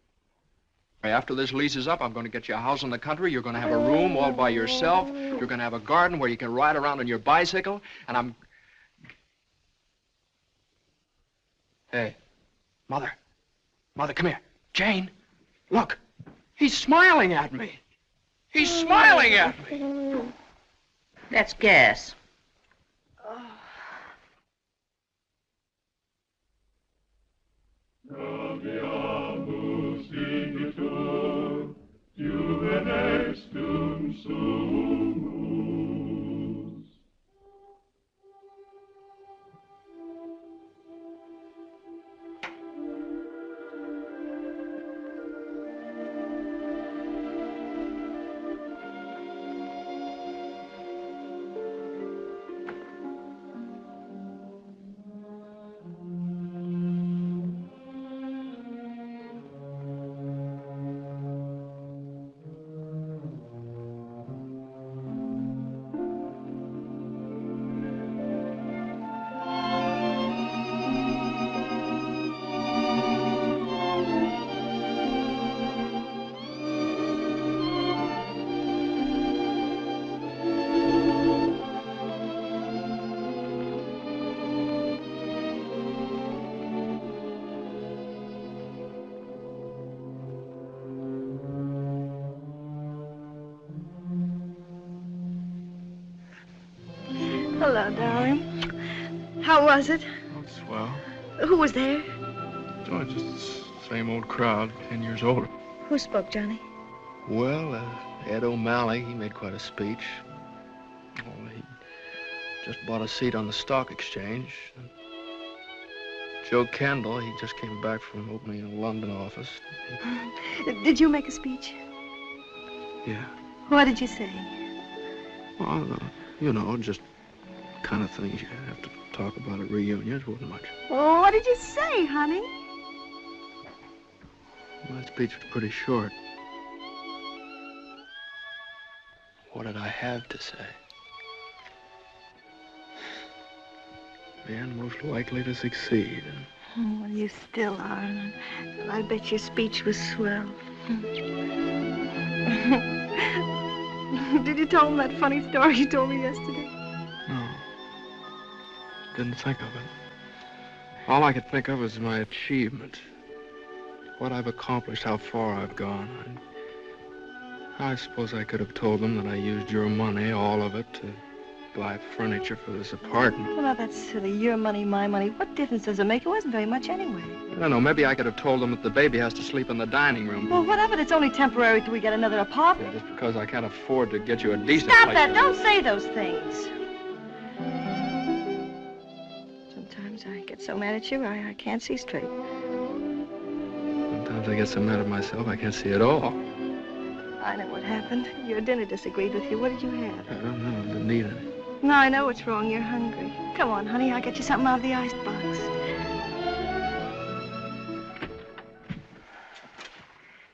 [SPEAKER 1] After this lease is up, I'm going to get you a house in the country. You're going to have a room all by yourself. You're going to have a garden where you can ride around on your bicycle. And I'm... Hey, Mother. Mother, come here. Jane, look. He's smiling at me. He's smiling at me.
[SPEAKER 5] That's gas.
[SPEAKER 7] Hello, darling. How was it?
[SPEAKER 12] Swell.
[SPEAKER 7] Who was there?
[SPEAKER 12] Oh, just the same old crowd, 10 years older.
[SPEAKER 7] Who spoke, Johnny?
[SPEAKER 12] Well, Ed O'Malley, he made quite a speech. Oh, he just bought a seat on the stock exchange. Joe Kendall, he just came back from opening a London office.
[SPEAKER 7] Did you make a speech?
[SPEAKER 12] Yeah.
[SPEAKER 7] What did you say?
[SPEAKER 12] Well, you know, just kind of things you have to talk about at reunions. Wasn't much.
[SPEAKER 7] Oh, what did you say, honey?
[SPEAKER 12] My speech was pretty short. What did I have to say? Man most likely to succeed.
[SPEAKER 7] Oh, well, you still are. And I bet your speech was swell. Did you tell him that funny story you told me yesterday?
[SPEAKER 12] No. Didn't think of it. All I could think of was my achievement. What I've accomplished, how far I've gone. I suppose I could have told them that I used your money, all of it, to buy furniture for this apartment.
[SPEAKER 7] Well, now, that's silly. Your money, my money. What difference does it make? It wasn't very much anyway.
[SPEAKER 12] I don't know. Maybe I could have told them that the baby has to sleep in the dining room.
[SPEAKER 7] Well, what of it? It's only temporary till we get another apartment.
[SPEAKER 12] Yeah, just because I can't afford to get you a decent
[SPEAKER 7] Stop
[SPEAKER 12] place
[SPEAKER 7] that.
[SPEAKER 12] to
[SPEAKER 7] Don't
[SPEAKER 12] live.
[SPEAKER 7] say those things. Sometimes I get so mad at you, I can't see straight.
[SPEAKER 12] Sometimes I get so mad at myself, I can't see at all.
[SPEAKER 7] I know what happened. Your dinner disagreed with you. What did you have?
[SPEAKER 12] I don't know. I didn't eat any.
[SPEAKER 7] No, I know what's wrong. You're hungry. Come on, honey. I'll get you something out of the icebox.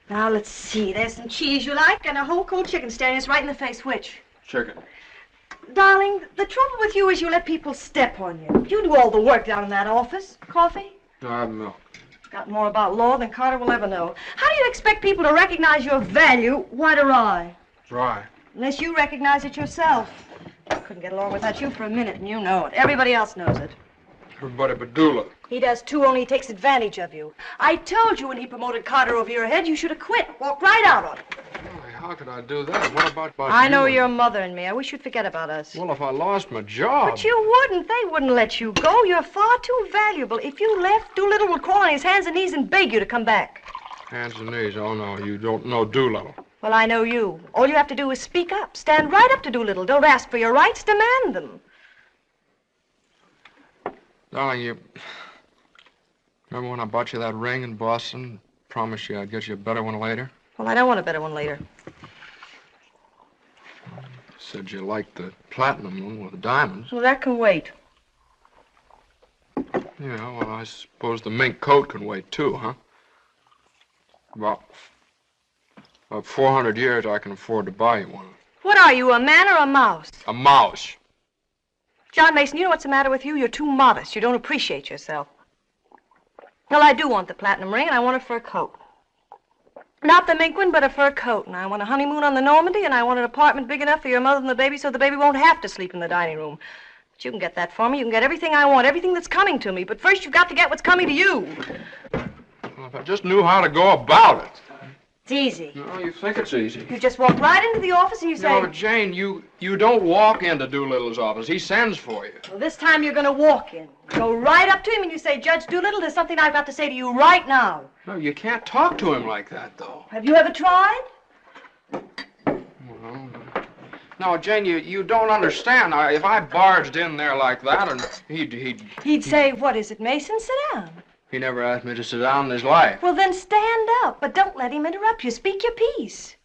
[SPEAKER 7] Now, let's see. There's some cheese you like and a whole cold chicken staring us right in the face. Which?
[SPEAKER 12] Chicken.
[SPEAKER 7] Darling, the trouble with you is you let people step on you. You do all the work down in that office. Coffee?
[SPEAKER 12] No, I have milk.
[SPEAKER 7] Got more about law than Carter will ever know. How do you expect people to recognize your value, white or rye?
[SPEAKER 12] Dry.
[SPEAKER 7] Unless you recognize it yourself. I couldn't get along without you for a minute, and you know it. Everybody else knows it.
[SPEAKER 12] Everybody but Dula.
[SPEAKER 7] He does too, only he takes advantage of you. I told you when he promoted Carter over your head, you should have quit. Walked right out on him.
[SPEAKER 12] How could I do that? What about
[SPEAKER 7] I know
[SPEAKER 12] you?
[SPEAKER 7] your mother and me. I wish you'd forget about us.
[SPEAKER 12] Well, if I lost my job...
[SPEAKER 7] But you wouldn't. They wouldn't let you go. You're far too valuable. If you left, Doolittle would crawl on his hands and knees and beg you to come back.
[SPEAKER 12] Hands and knees. Oh, no, you don't know Doolittle.
[SPEAKER 7] Well, I know you. All you have to do is speak up. Stand right up to Doolittle. Don't ask for your rights. Demand them.
[SPEAKER 12] Darling, you... Remember when I bought you that ring in Boston? Promised you I'd get you a better one later?
[SPEAKER 7] Well, I don't want a better one later.
[SPEAKER 12] Said you liked the platinum one with the diamonds.
[SPEAKER 7] Well, that can wait.
[SPEAKER 12] Yeah, well, I suppose the mink coat can wait, too, huh? About 400 years, I can afford to buy you one.
[SPEAKER 7] What are you, a man or a mouse?
[SPEAKER 12] A mouse.
[SPEAKER 7] John Mason, you know what's the matter with you? You're too modest. You don't appreciate yourself. Well, I do want the platinum ring, and I want a fur coat. Not the mink one, but a fur coat. And I want a honeymoon on the Normandy, and I want an apartment big enough for your mother and the baby so the baby won't have to sleep in the dining room. But you can get that for me. You can get everything I want, everything that's coming to me. But first, you've got to get what's coming to you.
[SPEAKER 12] Well, if I just knew how to go about it.
[SPEAKER 7] It's easy.
[SPEAKER 12] No, you think it's easy.
[SPEAKER 7] You just walk right into the office and you say...
[SPEAKER 12] No, but Jane, you don't walk into Doolittle's office. He sends for you.
[SPEAKER 7] Well, this time you're going to walk in. Go right up to him and you say, Judge Doolittle, there's something I've got to say to you right now.
[SPEAKER 12] No, you can't talk to him like that, though.
[SPEAKER 7] Have you ever tried?
[SPEAKER 12] Well, no, Jane, you don't understand. If I barged in there like that, and
[SPEAKER 7] He'd say, what is it, Mason? Sit down.
[SPEAKER 12] He never asked me to sit down in his life.
[SPEAKER 7] Well, then stand up, but don't let him interrupt you. Speak your piece.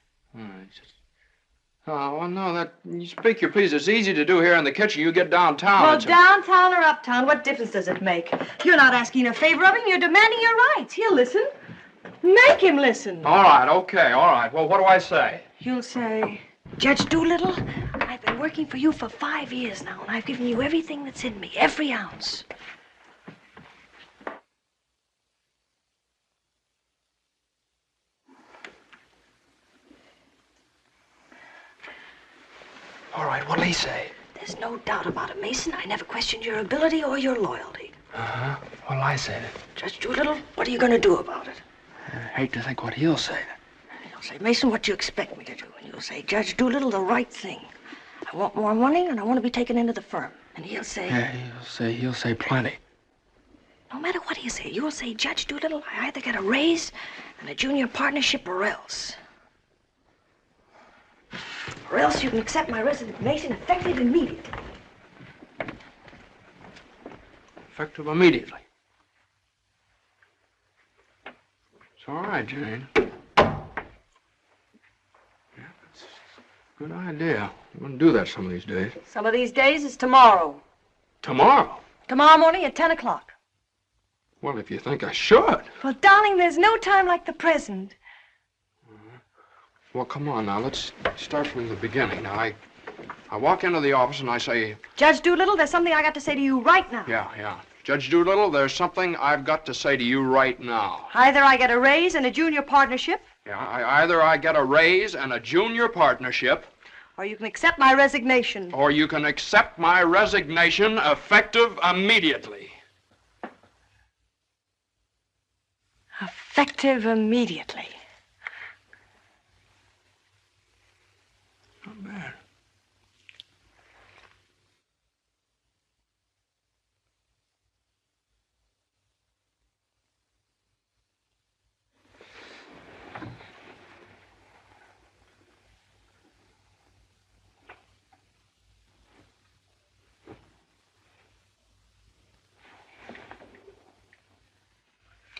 [SPEAKER 12] Oh, well, no, you speak your piece. It's easy to do here in the kitchen. You get downtown.
[SPEAKER 7] Well, downtown or uptown, what difference does it make? You're not asking a favor of him. You're demanding your rights. He'll listen. Make him listen.
[SPEAKER 12] All right, okay, all right. Well, what do I say?
[SPEAKER 7] You'll say, Judge Doolittle, I've been working for you for 5 years now, and I've given you everything that's in me, every ounce.
[SPEAKER 12] All right, what'll he say?
[SPEAKER 7] There's no doubt about it, Mason. I never questioned your ability or your loyalty.
[SPEAKER 12] Uh-huh. What'll I say then?
[SPEAKER 7] Judge Doolittle, what are you going to do about it?
[SPEAKER 12] I hate to think what he'll say.
[SPEAKER 7] He'll say, Mason, what do you expect me to do? And you'll say, Judge Doolittle, the right thing. I want more money, and I want to be taken into the firm. And he'll say...
[SPEAKER 12] Yeah, he'll say plenty.
[SPEAKER 7] No matter what you say, you'll say, Judge Doolittle, I either get a raise and a junior partnership or else. Or else you can accept my resignation effective immediately.
[SPEAKER 1] Effective immediately. It's all right, Jane. Yeah, that's a good idea. I'm going to do that some of these days.
[SPEAKER 7] Some of these days is tomorrow.
[SPEAKER 1] Tomorrow?
[SPEAKER 7] Tomorrow morning at 10 o'clock.
[SPEAKER 1] Well, if you think I should.
[SPEAKER 7] Well, darling, there's no time like the present.
[SPEAKER 1] Well, come on now. Let's start from the beginning. Now, I walk into the office and I say...
[SPEAKER 7] Judge Doolittle, there's something I got to say to you right now.
[SPEAKER 1] Yeah. Judge Doolittle, there's something I've got to say to you right now.
[SPEAKER 7] Either I get a raise and a junior partnership.
[SPEAKER 1] Yeah, either I get a raise and a junior partnership.
[SPEAKER 7] Or you can accept my resignation.
[SPEAKER 1] Or you can accept my resignation effective immediately.
[SPEAKER 7] Effective immediately.
[SPEAKER 1] Not bad.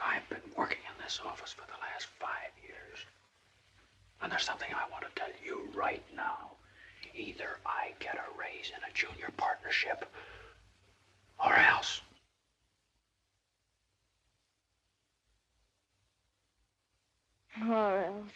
[SPEAKER 1] I've been working in this office for the last 5 years. And there's something I want to tell you right now. Either I get a raise in a junior partnership, or else.
[SPEAKER 7] Or else.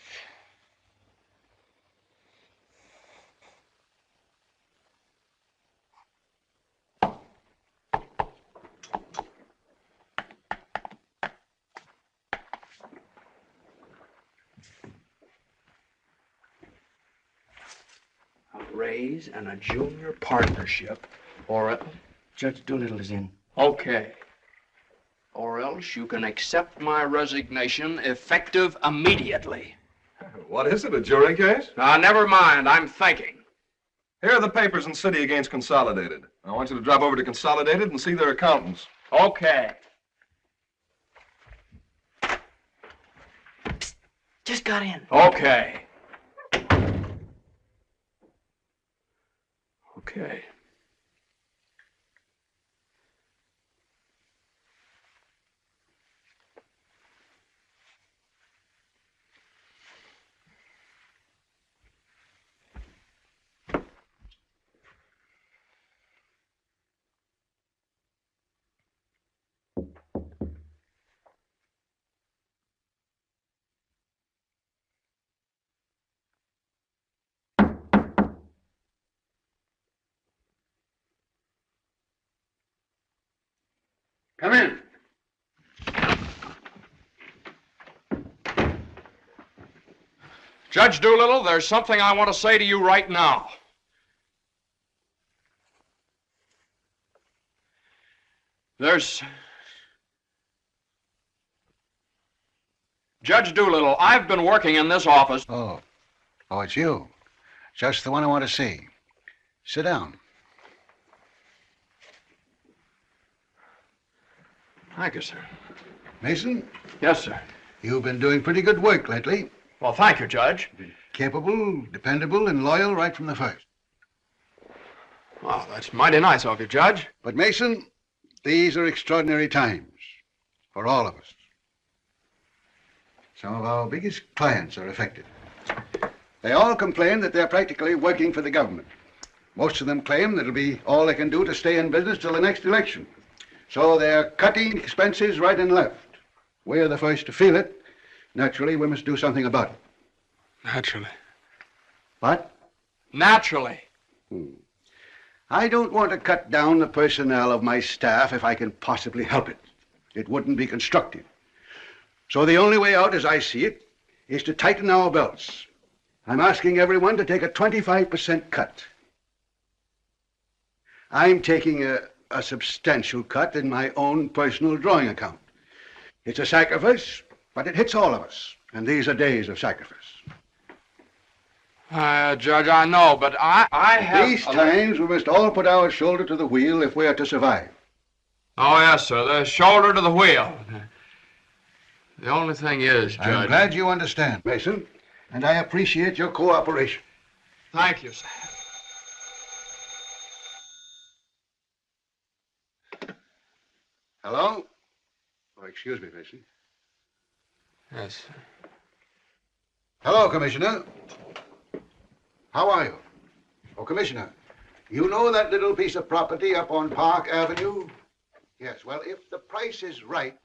[SPEAKER 1] A raise and a junior partnership, or else.
[SPEAKER 8] Judge Doolittle is in.
[SPEAKER 1] Okay. Or else you can accept my resignation effective immediately.
[SPEAKER 6] What is it, a jury case?
[SPEAKER 1] Never mind, I'm thinking.
[SPEAKER 6] Here are the papers in city against Consolidated. I want you to drop over to Consolidated and see their accountants.
[SPEAKER 1] Okay.
[SPEAKER 2] Psst, just got in.
[SPEAKER 1] Okay. Okay.
[SPEAKER 3] Come in.
[SPEAKER 1] Judge Doolittle, there's something I want to say to you right now. Judge Doolittle, I've been working in this office.
[SPEAKER 3] Oh, it's you. Just the one I want to see. Sit down.
[SPEAKER 1] Thank you, sir.
[SPEAKER 3] Mason?
[SPEAKER 1] Yes, sir.
[SPEAKER 3] You've been doing pretty good work lately.
[SPEAKER 1] Well, thank you, Judge.
[SPEAKER 3] Capable, dependable, and loyal right from the first.
[SPEAKER 1] Well, that's mighty nice of you, Judge.
[SPEAKER 3] But, Mason, these are extraordinary times for all of us. Some of our biggest clients are affected. They all complain that they're practically working for the government. Most of them claim that it'll be all they can do to stay in business till the next election. So they're cutting expenses right and left. We're the first to feel it. Naturally, we must do something about it.
[SPEAKER 1] Naturally.
[SPEAKER 3] What?
[SPEAKER 1] Naturally.
[SPEAKER 3] I don't want to cut down the personnel of my staff if I can possibly help it. It wouldn't be constructive. So the only way out, as I see it, is to tighten our belts. I'm asking everyone to take a 25% cut. I'm taking a substantial cut in my own personal drawing account. It's a sacrifice, but it hits all of us. And these are days of sacrifice.
[SPEAKER 1] Judge, I know, but I have...
[SPEAKER 3] These times, we must all put our shoulder to the wheel if we are to survive.
[SPEAKER 1] Oh, yes, sir. The shoulder to the wheel. The only thing is, Judge...
[SPEAKER 3] I'm glad you understand, Mason, and I appreciate your cooperation.
[SPEAKER 1] Thank you, sir.
[SPEAKER 3] Hello? Oh, excuse me, Mason.
[SPEAKER 1] Yes, sir.
[SPEAKER 3] Hello, Commissioner. How are you? Oh, Commissioner, you know that little piece of property up on Park Avenue? Yes, well, if the price is right...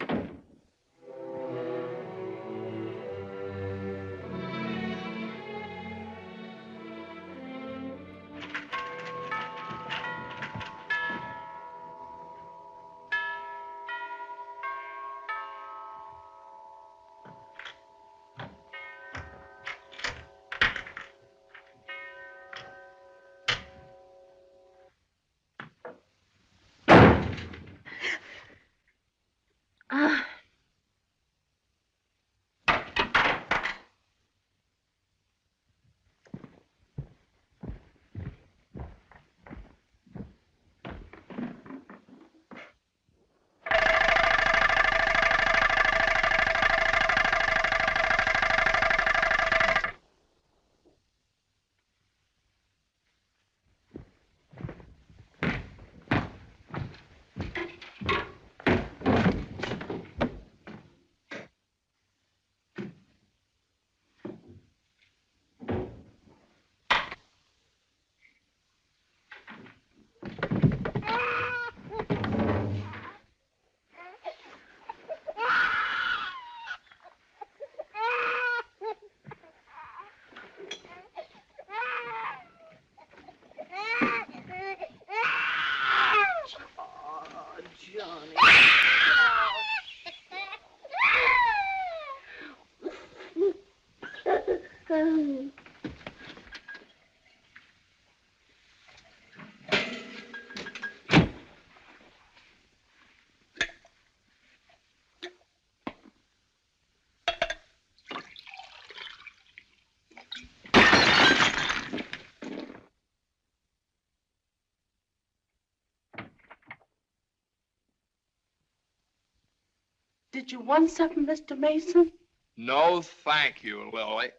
[SPEAKER 9] Did you want something, Mr. Mason?
[SPEAKER 1] No, thank you, Lily.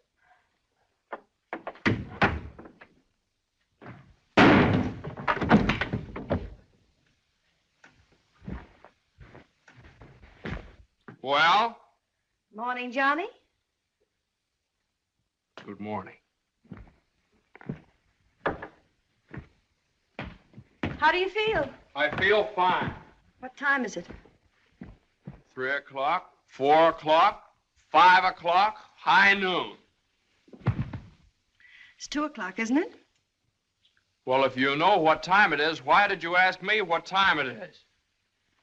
[SPEAKER 1] Well?
[SPEAKER 7] Morning, Johnny.
[SPEAKER 1] Good morning.
[SPEAKER 7] How do you feel?
[SPEAKER 1] I feel fine.
[SPEAKER 7] What time is it?
[SPEAKER 1] 3 o'clock, 4 o'clock, 5 o'clock, high noon.
[SPEAKER 7] It's 2 o'clock, isn't it?
[SPEAKER 1] Well, if you know what time it is, why did you ask me what time it is?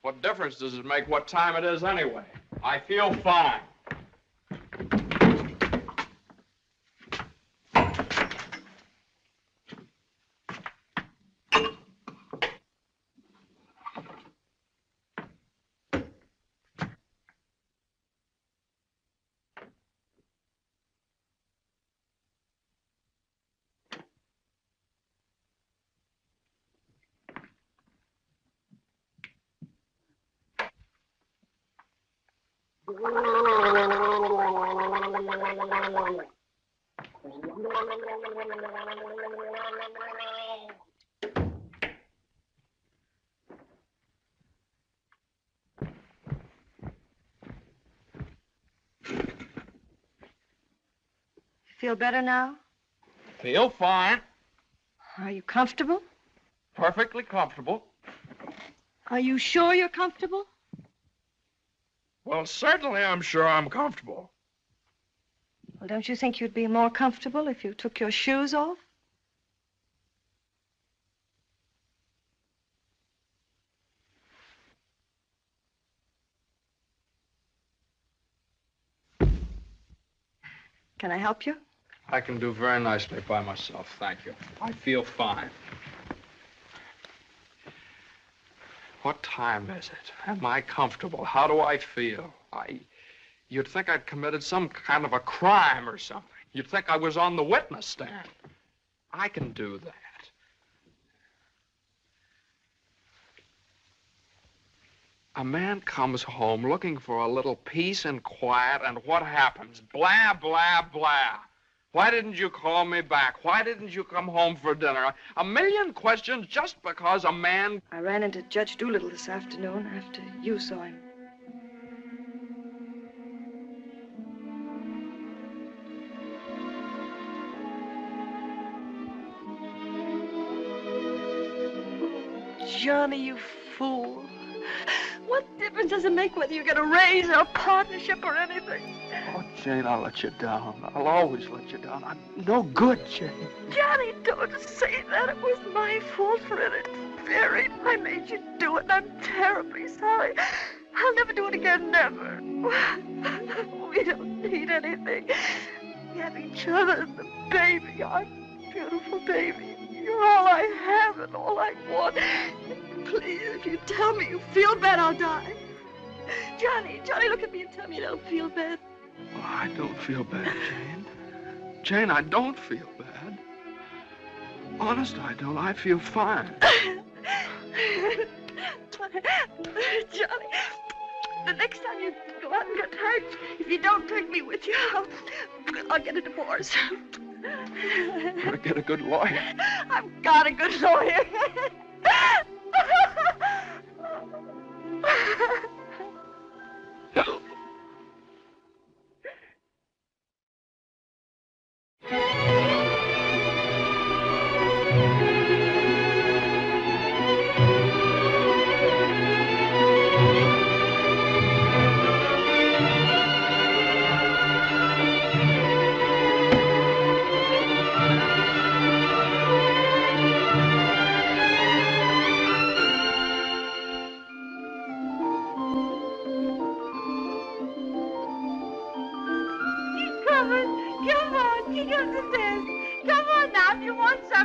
[SPEAKER 1] What difference does it make what time it is anyway? I feel fine.
[SPEAKER 7] Feel better now?
[SPEAKER 1] Feel fine.
[SPEAKER 7] Are you comfortable?
[SPEAKER 1] Perfectly comfortable.
[SPEAKER 7] Are you sure you're comfortable?
[SPEAKER 1] Well, certainly I'm sure I'm comfortable.
[SPEAKER 7] Well, don't you think you'd be more comfortable if you took your shoes off? Can I help you?
[SPEAKER 1] I can do very nicely by myself, thank you. I feel fine. What time is it? Am I comfortable? How do I feel? You'd think I'd committed some kind of a crime or something. You'd think I was on the witness stand. I can do that.
[SPEAKER 12] A man comes home looking for a little peace and quiet, and what happens? Blah, blah, blah. Why didn't you call me back? Why didn't you come home for dinner? A million questions just because a man...
[SPEAKER 7] I ran into Judge Doolittle this afternoon after you saw him. Johnny, you fool. What difference does it make whether you get a raise or a partnership or anything?
[SPEAKER 12] Oh, Jane, I'll let you down. I'll always let you down. I'm no good, Jane.
[SPEAKER 7] Johnny, don't say that. It was my fault for interfering. I made you do it, and I'm terribly sorry. I'll never do it again, never. We don't need anything. We have each other and the baby, our beautiful baby. You're all I have and all I want. Please, if you tell me you feel bad, I'll die. Johnny, look at me and tell me you don't feel bad.
[SPEAKER 12] Oh, I don't feel bad, Jane. Jane, I don't feel bad. Honest, I don't. I feel fine.
[SPEAKER 7] Johnny, the next time you go out and get hurt, if you don't take me with you, I'll get a divorce.
[SPEAKER 12] Better get a good lawyer.
[SPEAKER 7] I've got a good lawyer.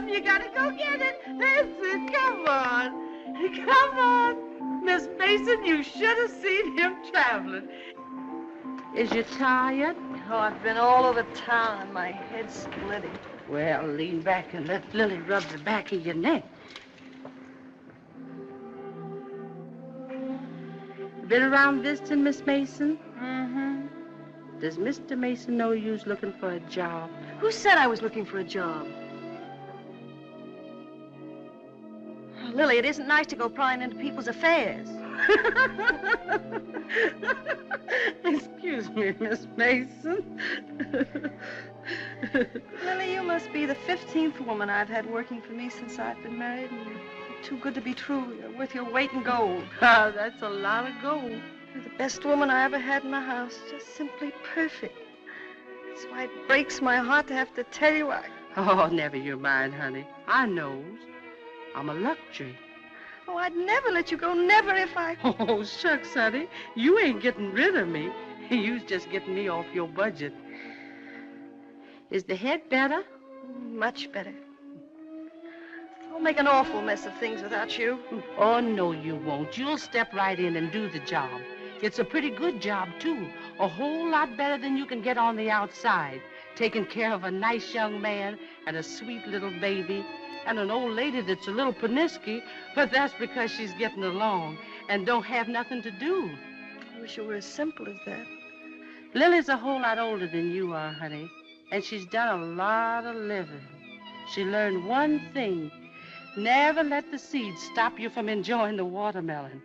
[SPEAKER 9] You gotta go get it. That's it. Come on. Come on. Miss Mason, you should have seen him traveling. Is you tired?
[SPEAKER 7] Oh, I've been all over town and my head's splitting.
[SPEAKER 9] Well, lean back and let Lily rub the back of your neck. Been around visiting, Miss Mason?
[SPEAKER 7] Mm-hmm.
[SPEAKER 9] Does Mr. Mason know you was looking for a job?
[SPEAKER 7] Who said I was looking for a job? Lily, it isn't nice to go prying into people's affairs.
[SPEAKER 9] Excuse me, Miss Mason.
[SPEAKER 7] Lily, you must be the 15th woman I've had working for me since I've been married, and you're too good to be true. You're worth your weight in gold.
[SPEAKER 9] Oh, that's a lot of gold.
[SPEAKER 7] You're the best woman I ever had in my house. Just simply perfect. That's why it breaks my heart to have to tell you
[SPEAKER 9] Oh, never you mind, honey. I knows. I'm a luxury.
[SPEAKER 7] Oh, I'd never let you go, never if I...
[SPEAKER 9] Oh, shucks, honey. You ain't getting rid of me. You's just getting me off your budget. Is the head better?
[SPEAKER 7] Much better. I'll make an awful mess of things without you.
[SPEAKER 9] Oh, no, you won't. You'll step right in and do the job. It's a pretty good job, too. A whole lot better than you can get on the outside. Taking care of a nice young man and a sweet little baby and an old lady that's a little pernisky, but that's because she's getting along and don't have nothing to do.
[SPEAKER 7] I wish it were as simple as that.
[SPEAKER 9] Lily's a whole lot older than you are, honey, and she's done a lot of living. She learned one thing. Never let the seeds stop you from enjoying the watermelon.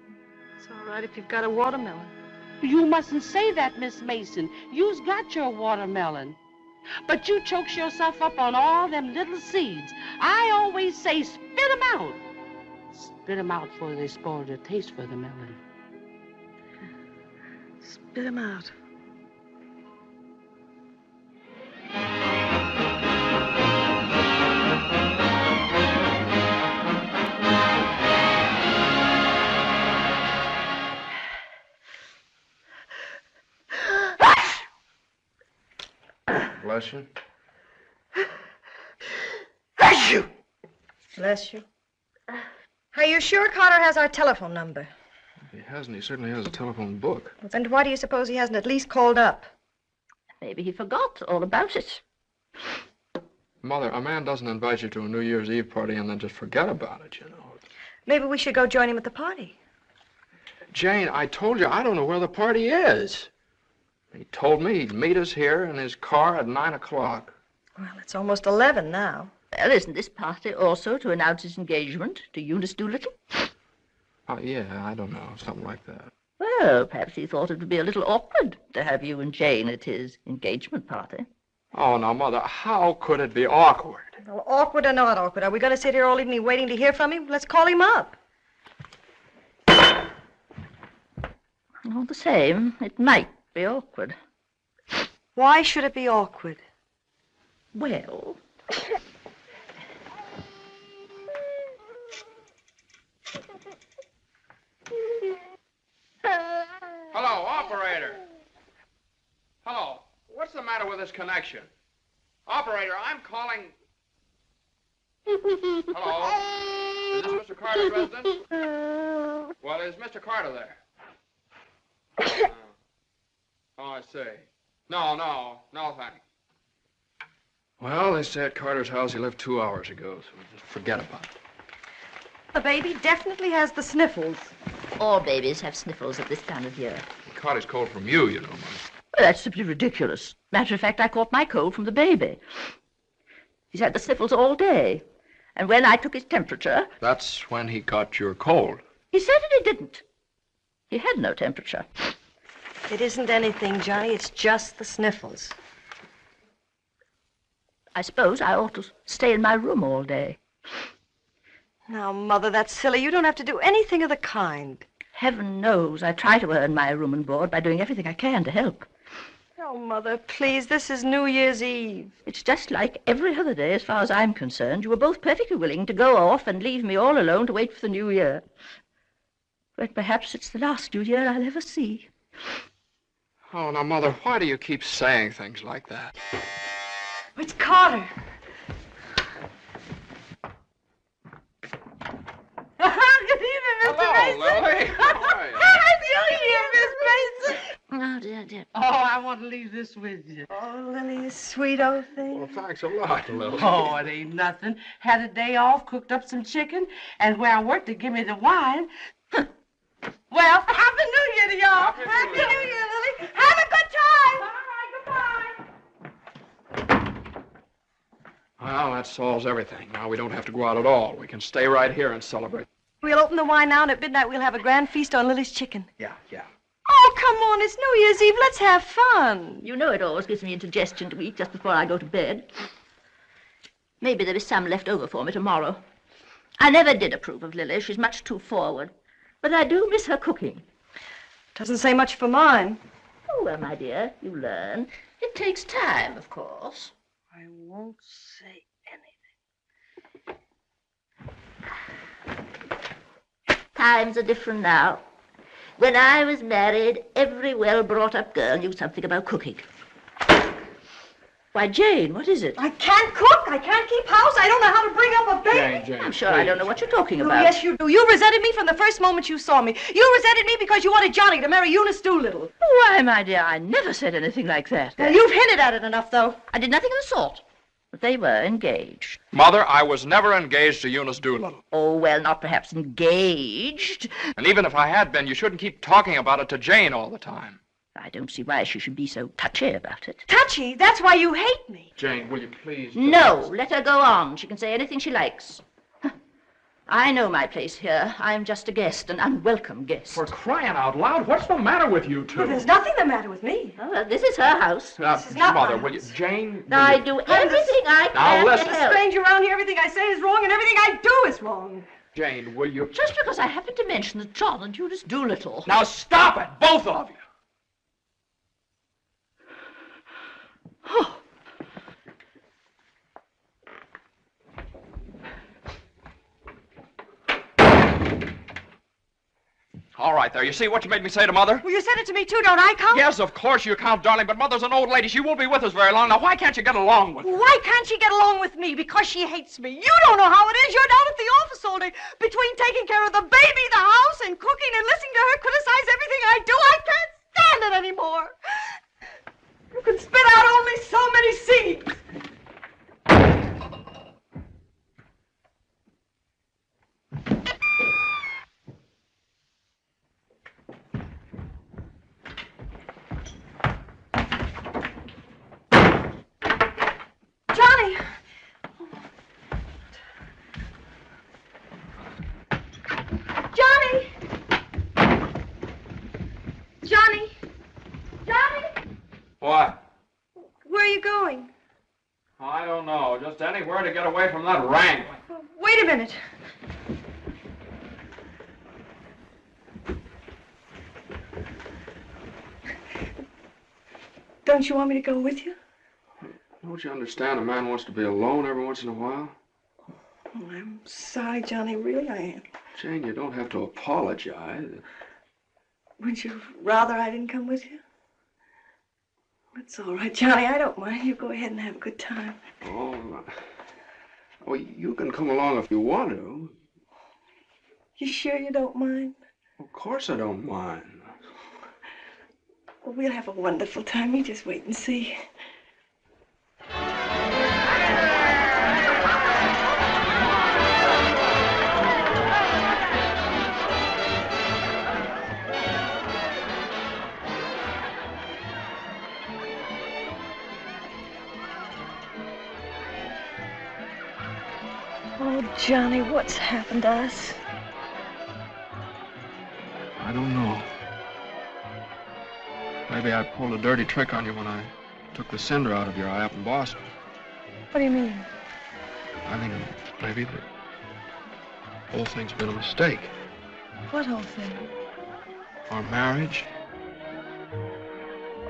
[SPEAKER 7] It's all right if you've got a watermelon.
[SPEAKER 9] You mustn't say that, Miss Mason. You's got your watermelon. But you chokes yourself up on all them little seeds. I always say spit 'em out. Spit 'em out before they spoil their taste for the melon.
[SPEAKER 7] Spit 'em out.
[SPEAKER 12] Bless you.
[SPEAKER 7] Bless you! Bless you. Are you sure Carter has our telephone number?
[SPEAKER 12] If he hasn't, he certainly has a telephone book.
[SPEAKER 7] Well, then why do you suppose he hasn't at least called up?
[SPEAKER 5] Maybe he forgot all about it.
[SPEAKER 12] Mother, a man doesn't invite you to a New Year's Eve party and then just forget about it, you know.
[SPEAKER 7] Maybe we should go join him at the party.
[SPEAKER 12] Jane, I told you I don't know where the party is. He told me he'd meet us here in his car at 9 o'clock.
[SPEAKER 7] Well, it's almost 11 now.
[SPEAKER 5] Well, isn't this party also to announce his engagement to Eunice Doolittle?
[SPEAKER 12] Oh, yeah, I don't know, something like that.
[SPEAKER 5] Well, perhaps he thought it would be a little awkward to have you and Jane at his engagement party.
[SPEAKER 12] Oh, now, Mother, how could it be awkward?
[SPEAKER 7] Well, awkward or not awkward, are we going to sit here all evening waiting to hear from him? Let's call him up.
[SPEAKER 5] All the same, it might be awkward.
[SPEAKER 7] Why should it be awkward?
[SPEAKER 5] Well...
[SPEAKER 1] Hello, operator. Hello. What's the matter with this connection? Operator, I'm calling... Hello? Is this Mr. Carter's residence? Well, is Mr. Carter there? Oh, I see. No, thanks.
[SPEAKER 12] Well, they say at Carter's house he left 2 hours ago, so we just forget about it.
[SPEAKER 7] The baby definitely has the sniffles.
[SPEAKER 5] All babies have sniffles at this time of year.
[SPEAKER 12] He caught his cold from you, you know, Mother.
[SPEAKER 5] Well, that's simply ridiculous. Matter of fact, I caught my cold from the baby. He's had the sniffles all day. And when I took his temperature...
[SPEAKER 12] That's when he caught your cold.
[SPEAKER 5] He certainly didn't. He had no temperature.
[SPEAKER 7] It isn't anything, Johnny. It's just the sniffles.
[SPEAKER 5] I suppose I ought to stay in my room all day.
[SPEAKER 7] Now, Mother, that's silly. You don't have to do anything of the kind.
[SPEAKER 5] Heaven knows I try to earn my room and board by doing everything I can to help.
[SPEAKER 7] Oh, Mother, please, this is New Year's Eve.
[SPEAKER 5] It's just like every other day as far as I'm concerned. You were both perfectly willing to go off and leave me all alone to wait for the New Year. But perhaps it's the last New Year I'll ever see.
[SPEAKER 12] Oh, now, Mother, why do you keep saying things like that?
[SPEAKER 7] It's Carter. Good evening, Mr. Mason.
[SPEAKER 1] Hello, Lily. How are you?
[SPEAKER 7] Happy New Year, Miss Mason.
[SPEAKER 5] Oh, dear.
[SPEAKER 9] Oh, I want to leave this with you.
[SPEAKER 7] Oh, Lily, you sweet old thing.
[SPEAKER 12] Well, thanks a lot, Lily.
[SPEAKER 9] Oh, it ain't nothing. Had a day off, cooked up some chicken, and where I worked, they give me the wine. Well, Happy New Year to y'all.
[SPEAKER 7] Happy New Year, Lily. Have a good time.
[SPEAKER 9] All right, goodbye.
[SPEAKER 12] Well, that solves everything. Now we don't have to go out at all. We can stay right here and celebrate.
[SPEAKER 7] We'll open the wine now, and at midnight we'll have a grand feast on Lily's chicken.
[SPEAKER 12] Yeah.
[SPEAKER 7] Oh, come on. It's New Year's Eve. Let's have fun.
[SPEAKER 5] You know it always gives me indigestion to eat just before I go to bed. Maybe there is some left over for me tomorrow. I never did approve of Lily. She's much too forward. But I do miss her cooking.
[SPEAKER 7] Doesn't say much for mine.
[SPEAKER 5] Oh, well, my dear, you learn. It takes time, of course.
[SPEAKER 7] I won't say anything.
[SPEAKER 5] Times are different now. When I was married, every well-brought-up girl knew something about cooking. Why, Jane, what is it?
[SPEAKER 7] I can't cook. I can't keep house. I don't know how to bring up a baby.
[SPEAKER 12] Jane,
[SPEAKER 5] I'm sure I don't know what you're talking
[SPEAKER 7] Oh,
[SPEAKER 5] about.
[SPEAKER 7] yes, you do. You resented me from the first moment you saw me. You resented me because you wanted Johnny to marry Eunice Doolittle.
[SPEAKER 5] Why, my dear, I never said anything like that.
[SPEAKER 7] Well, you've hinted at it enough, though.
[SPEAKER 5] I did nothing of the sort. But they were engaged.
[SPEAKER 1] Mother, I was never engaged to Eunice Doolittle.
[SPEAKER 5] Oh, well, not perhaps engaged.
[SPEAKER 1] And even if I had been, you shouldn't keep talking about it to Jane all the time.
[SPEAKER 5] I don't see why she should be so touchy about it.
[SPEAKER 7] Touchy? That's why you hate me.
[SPEAKER 12] Jane, will you please...
[SPEAKER 5] No, let her go on. She can say anything she likes. I know my place here. I'm just a guest, an unwelcome guest.
[SPEAKER 12] For crying out loud, what's the matter with you two?
[SPEAKER 7] Well, there's nothing the matter with me.
[SPEAKER 5] Oh, well, this is her house.
[SPEAKER 7] This is not
[SPEAKER 12] Mother,
[SPEAKER 7] my
[SPEAKER 12] will you...
[SPEAKER 7] house.
[SPEAKER 12] Jane, will
[SPEAKER 5] I
[SPEAKER 12] you...
[SPEAKER 5] do everything I
[SPEAKER 12] Now,
[SPEAKER 5] can
[SPEAKER 12] listen.
[SPEAKER 5] to
[SPEAKER 7] I'm a
[SPEAKER 5] help.
[SPEAKER 7] stranger around here. Everything I say is wrong, and everything I do is wrong.
[SPEAKER 12] Jane, will you...
[SPEAKER 5] Just because I happened to mention that John and Eunice Doolittle.
[SPEAKER 1] Now stop it, both of you.
[SPEAKER 5] Oh.
[SPEAKER 1] All right, there. You see what you made me say to Mother?
[SPEAKER 7] Well, you said it to me, too. Don't I count?
[SPEAKER 1] Yes, of course you count, darling, but Mother's an old lady. She won't be with us very long. Now, why can't you get along with her?
[SPEAKER 7] Why can't she get along with me? Because she hates me. You don't know how it is. You're down at the office all day. Between taking care of the baby, the house, and cooking, and listening to her criticize everything I do, I can't stand it anymore. You can spit out only so many seeds. Johnny! Johnny!
[SPEAKER 1] What?
[SPEAKER 7] Where are you going?
[SPEAKER 1] I don't know. Just anywhere to get away from that wrangling.
[SPEAKER 7] Wait a minute. Don't you want me to go with you?
[SPEAKER 12] Don't you understand? A man wants to be alone every once in a while.
[SPEAKER 7] Oh, I'm sorry, Johnny. Really, I am.
[SPEAKER 12] Jane, you don't have to apologize.
[SPEAKER 7] Would you rather I didn't come with you? It's all right, Johnny. I don't mind. You go ahead and have a good time.
[SPEAKER 12] Oh, well, you can come along if you want to.
[SPEAKER 7] You sure you don't mind?
[SPEAKER 12] Of course I don't mind.
[SPEAKER 7] Well, we'll have a wonderful time. You just wait and see. Oh, Johnny, what's happened to us?
[SPEAKER 12] I don't know. Maybe I pulled a dirty trick on you when I took the cinder out of your eye up in Boston.
[SPEAKER 7] What do you mean?
[SPEAKER 12] I mean, maybe the whole thing's been a mistake.
[SPEAKER 7] What whole thing?
[SPEAKER 12] Our marriage.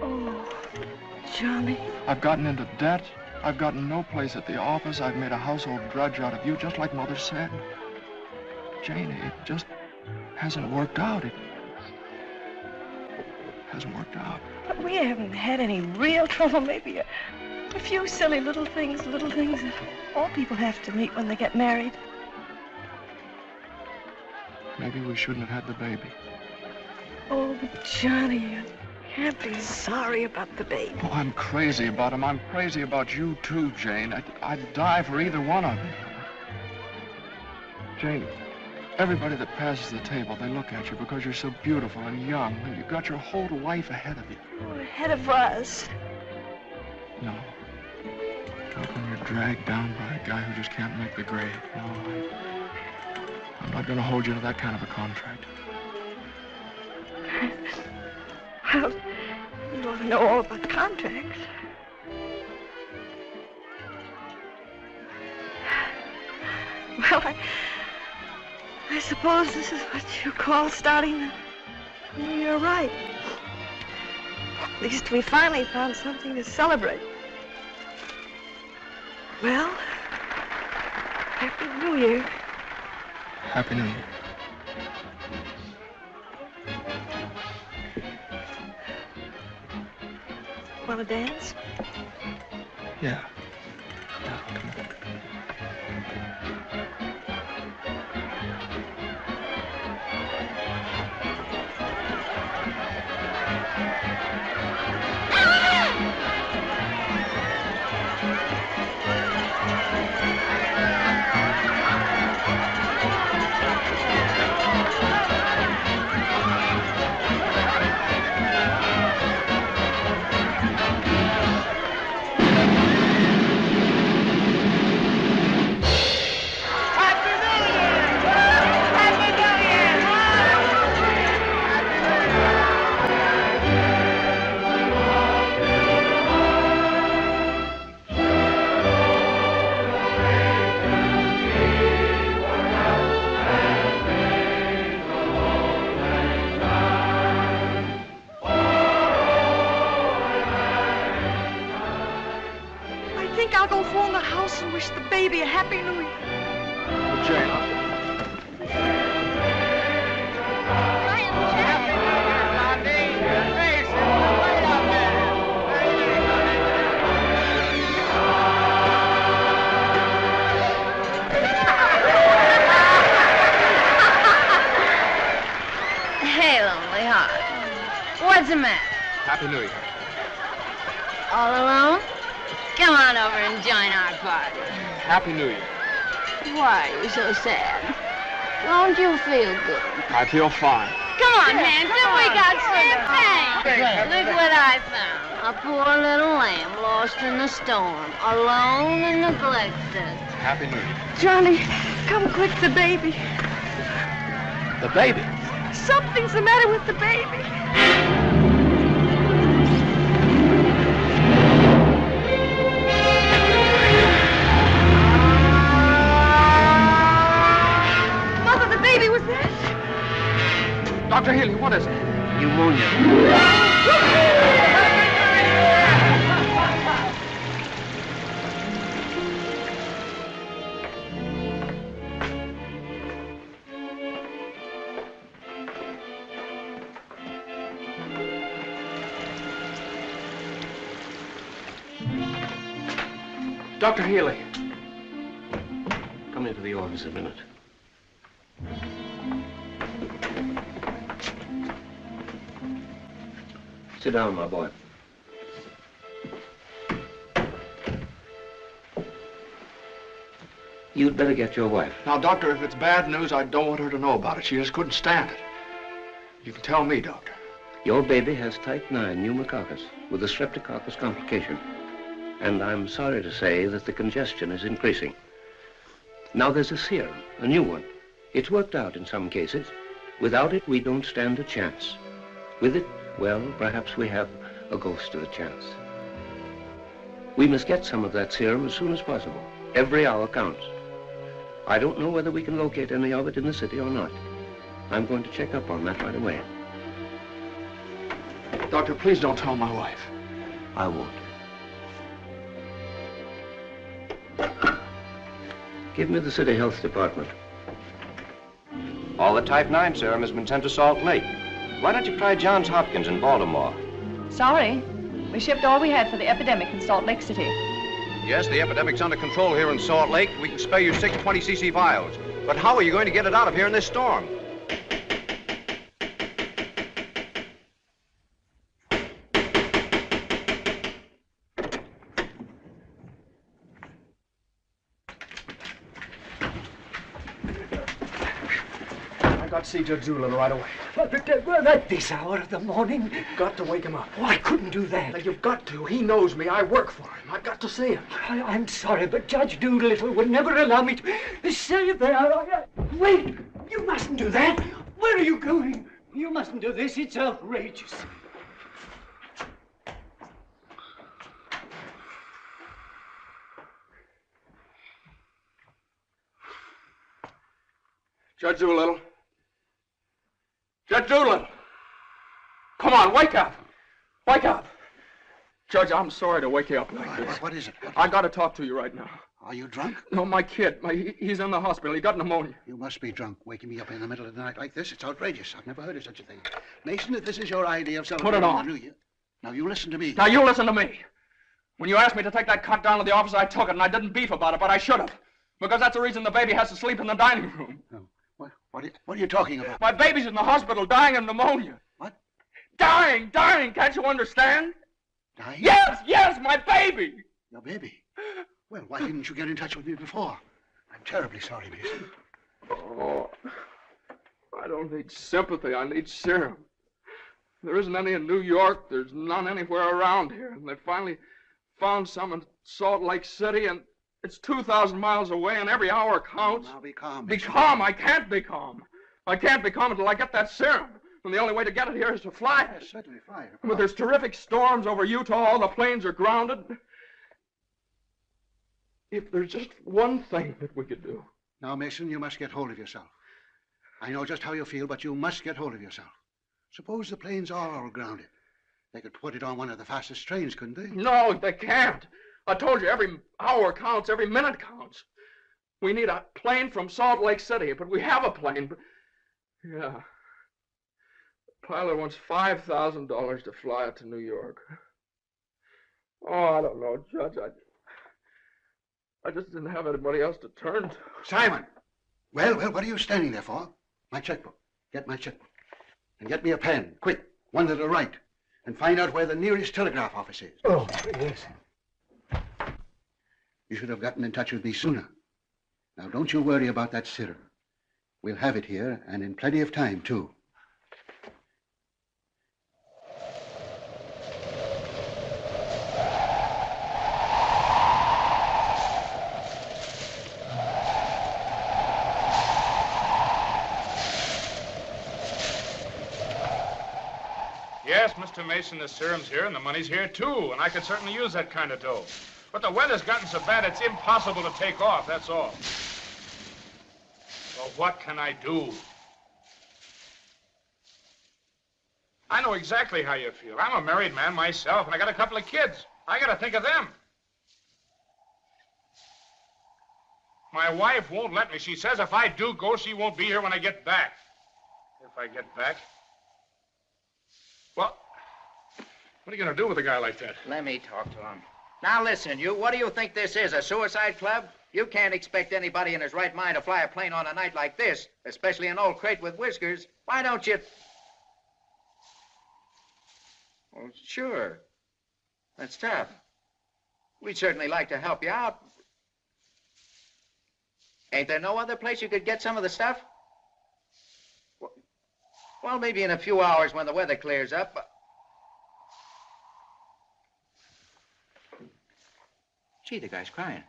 [SPEAKER 7] Oh, Johnny.
[SPEAKER 12] I've gotten into debt. I've gotten no place at the office. I've made a household drudge out of you, just like Mother said. Jane, it just hasn't worked out. It hasn't worked out.
[SPEAKER 7] But we haven't had any real trouble. Maybe a few silly little things that all people have to meet when they get married.
[SPEAKER 12] Maybe we shouldn't have had the baby.
[SPEAKER 7] Oh, Johnny, you can't be sorry about the baby.
[SPEAKER 12] Oh, I'm crazy about him. I'm crazy about you, too, Jane. I'd die for either one of you. Jane, everybody that passes the table, they look at you because you're so beautiful and young, and you've got your whole life ahead of you.
[SPEAKER 7] Oh, ahead of us.
[SPEAKER 12] No. Not when you're dragged down by a guy who just can't make the grade. No, I'm not going to hold you to that kind of a contract.
[SPEAKER 7] Well, you ought to know all about contracts. Well, I suppose this is what you call starting the new year right. At least we finally found something to celebrate. Well, Happy New Year.
[SPEAKER 12] Happy New Year.
[SPEAKER 7] Want to dance?
[SPEAKER 12] Yeah. Yeah, come on.
[SPEAKER 7] I'll go phone the house and wish the baby a Happy New Year.
[SPEAKER 12] Jane,
[SPEAKER 10] Hey, lonely heart. What's the matter?
[SPEAKER 12] Happy New Year.
[SPEAKER 10] All alone? Come on over and join our party.
[SPEAKER 12] Happy New Year.
[SPEAKER 10] Why are you so sad? Don't you feel good?
[SPEAKER 12] I feel fine.
[SPEAKER 10] Come on, handsome, we got champagne. Look what I found. A poor little lamb lost in the storm, alone and neglected.
[SPEAKER 12] Happy New Year.
[SPEAKER 7] Johnny, come quick, the baby.
[SPEAKER 12] The baby?
[SPEAKER 7] Something's the matter with the baby.
[SPEAKER 1] Dr. Healy, what is it?
[SPEAKER 8] Pneumonia.
[SPEAKER 1] Dr. Healy.
[SPEAKER 8] Come into the office a minute. Sit down, my boy. You'd better get your wife.
[SPEAKER 1] Now, Doctor, if it's bad news, I don't want her to know about it. She just couldn't stand it. You can tell me, Doctor.
[SPEAKER 8] Your baby has type 9 pneumococcus with a streptococcus complication. And I'm sorry to say that the congestion is increasing. Now there's a serum, a new one. It's worked out in some cases. Without it, we don't stand a chance. With it, well, perhaps we have a ghost of a chance. We must get some of that serum as soon as possible. Every hour counts. I don't know whether we can locate any of it in the city or not. I'm going to check up on that right away.
[SPEAKER 1] Doctor, please don't tell my wife.
[SPEAKER 8] I won't. Give me the city health department.
[SPEAKER 13] All the type 9 serum has been sent to Salt Lake. Why don't you try Johns Hopkins in Baltimore?
[SPEAKER 14] Sorry. We shipped all we had for the epidemic in Salt Lake City.
[SPEAKER 15] Yes, the epidemic's under control here in Salt Lake. We can spare you 6 20cc vials. But how are you going to get it out of here in this storm?
[SPEAKER 1] See Judge Doolittle right away.
[SPEAKER 16] But at this hour of the morning?
[SPEAKER 1] You've got to wake him up.
[SPEAKER 16] Oh, I couldn't do that.
[SPEAKER 1] Now, you've got to. He knows me. I work for him. I've got to see him.
[SPEAKER 16] I'm sorry, but Judge Doolittle would never allow me to say that. Wait! You mustn't do that. Where are you going? You mustn't do this. It's outrageous.
[SPEAKER 1] Judge Doolittle. Judge Doolittle! Come on, wake up! Wake up! Judge, I'm sorry to wake you up like this.
[SPEAKER 3] What is it?
[SPEAKER 1] I got to talk to you right now.
[SPEAKER 3] Are you drunk?
[SPEAKER 1] No, my kid. He's in the hospital. He got pneumonia.
[SPEAKER 3] You must be drunk, waking me up in the middle of the night like this. It's outrageous. I've never heard of such a thing. Mason, if this is your idea of celebrating
[SPEAKER 1] Put it on.
[SPEAKER 3] the New Year... Now, you listen to me.
[SPEAKER 1] Now, you listen to me. When you asked me to take that cut down to the office, I took it, and I didn't beef about it, but I should have. Because that's the reason the baby has to sleep in the dining room.
[SPEAKER 3] Oh. What are you talking about?
[SPEAKER 1] My baby's in the hospital dying of pneumonia.
[SPEAKER 3] What?
[SPEAKER 1] Dying! Can't you understand?
[SPEAKER 3] Dying?
[SPEAKER 1] Yes, my baby!
[SPEAKER 3] Your baby? Well, why didn't you get in touch with me before? I'm terribly sorry, Mason.
[SPEAKER 1] Oh, I don't need sympathy. I need serum. There isn't any in New York. There's none anywhere around here. And they finally found some in Salt Lake City, and it's 2,000 miles away, and every hour counts.
[SPEAKER 3] Now be calm.
[SPEAKER 1] Be calm. I can't be calm. I can't be calm until I get that serum. And the only way to get it here is to fly it.
[SPEAKER 3] Yes, certainly fly it.
[SPEAKER 1] But there's terrific storms over Utah. All the planes are grounded. If there's just one thing that we could do.
[SPEAKER 3] Now, Mason, you must get hold of yourself. I know just how you feel, but you must get hold of yourself. Suppose the planes are all grounded. They could put it on one of the fastest trains, couldn't they?
[SPEAKER 1] No, they can't. I told you, every hour counts, every minute counts. We need a plane from Salt Lake City, but we have a plane. But... yeah. The pilot wants $5,000 to fly it to New York. Oh, I don't know, Judge. I just didn't have anybody else to turn to.
[SPEAKER 3] Simon! Well, what are you standing there for? My checkbook. Get my checkbook. And get me a pen, quick, one that'll write. And find out where the nearest telegraph office is.
[SPEAKER 16] Oh, yes.
[SPEAKER 3] You should have gotten in touch with me sooner. Now, don't you worry about that serum. We'll have it here, and in plenty of time, too.
[SPEAKER 11] Yes, Mr. Mason, the serum's here and the money's here, too, and I could certainly use that kind of dough. But the weather's gotten so bad it's impossible to take off, that's all. Well, what can I do? I know exactly how you feel. I'm a married man myself, and I got a couple of kids. I got to think of them. My wife won't let me. She says if I do go, she won't be here when I get back. If I get back? Well, what are you going to do with a guy like that?
[SPEAKER 17] Let me talk to him. Now listen, you, what do you think this is, a suicide club? You can't expect anybody in his right mind to fly a plane on a night like this, especially an old crate with whiskers. Why don't you... Well, sure. That's tough. We'd certainly like to help you out. Ain't there no other place you could get some of the stuff? Well, maybe in a few hours when the weather clears up. Gee, the guy's crying.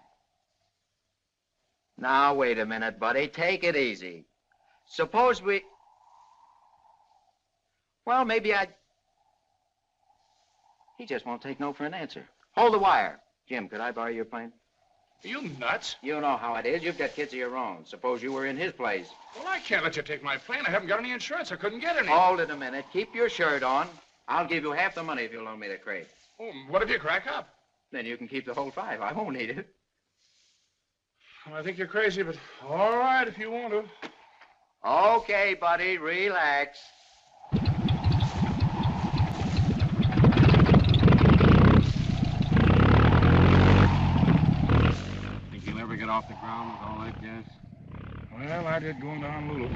[SPEAKER 17] Now, wait a minute, buddy. Take it easy. Suppose we... Well, maybe I... He just won't take no for an answer. Hold the wire. Jim, could I borrow your plane?
[SPEAKER 11] Are you nuts?
[SPEAKER 17] You know how it is. You've got kids of your own. Suppose you were in his place.
[SPEAKER 11] Well, I can't let you take my plane. I haven't got any insurance. I couldn't get any.
[SPEAKER 17] Hold it a minute. Keep your shirt on. I'll give you half the money if you'll loan me the crate.
[SPEAKER 11] Oh, what if you crack up?
[SPEAKER 17] Then you can keep the whole 5. I won't need it.
[SPEAKER 11] Well, I think you're crazy, but all right if you want to.
[SPEAKER 17] Okay, buddy. Relax.
[SPEAKER 12] Think you'll ever get off the ground with all that gas?
[SPEAKER 11] Well, I did going to Honolulu.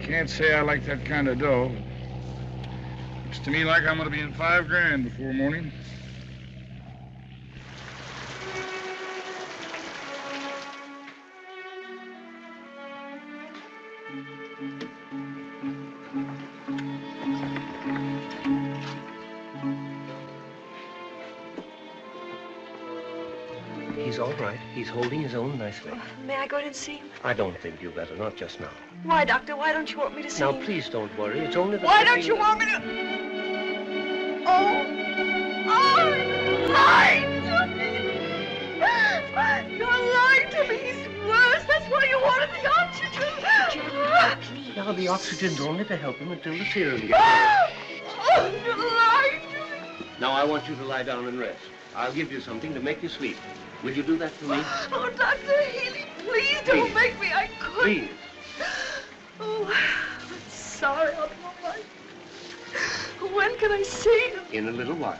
[SPEAKER 11] Can't say I like that kind of dough. Looks to me like I'm going to be in $5 grand before morning.
[SPEAKER 8] He's all right. He's holding his own nicely.
[SPEAKER 7] May I go in and see him?
[SPEAKER 8] I don't think you better, not just now.
[SPEAKER 7] Why, Doctor? Why don't you want me to see
[SPEAKER 8] Now,
[SPEAKER 7] him?
[SPEAKER 8] please don't worry. It's only the...
[SPEAKER 7] Why don't you want me to... Oh, you're lying to me. You're lying to me. He's worse. That's why you wanted the oxygen.
[SPEAKER 8] Now, the oxygen's only to help him until the serum gets there.
[SPEAKER 7] Oh, you're lying to me.
[SPEAKER 8] Now, I want you to lie down and rest. I'll give you something to make you sleep. Will you do that for me?
[SPEAKER 7] Oh, Dr. Healy, please don't make me. I couldn't.
[SPEAKER 8] Please.
[SPEAKER 7] Oh, I'm sorry, all my life. When can I see him?
[SPEAKER 8] In a little while.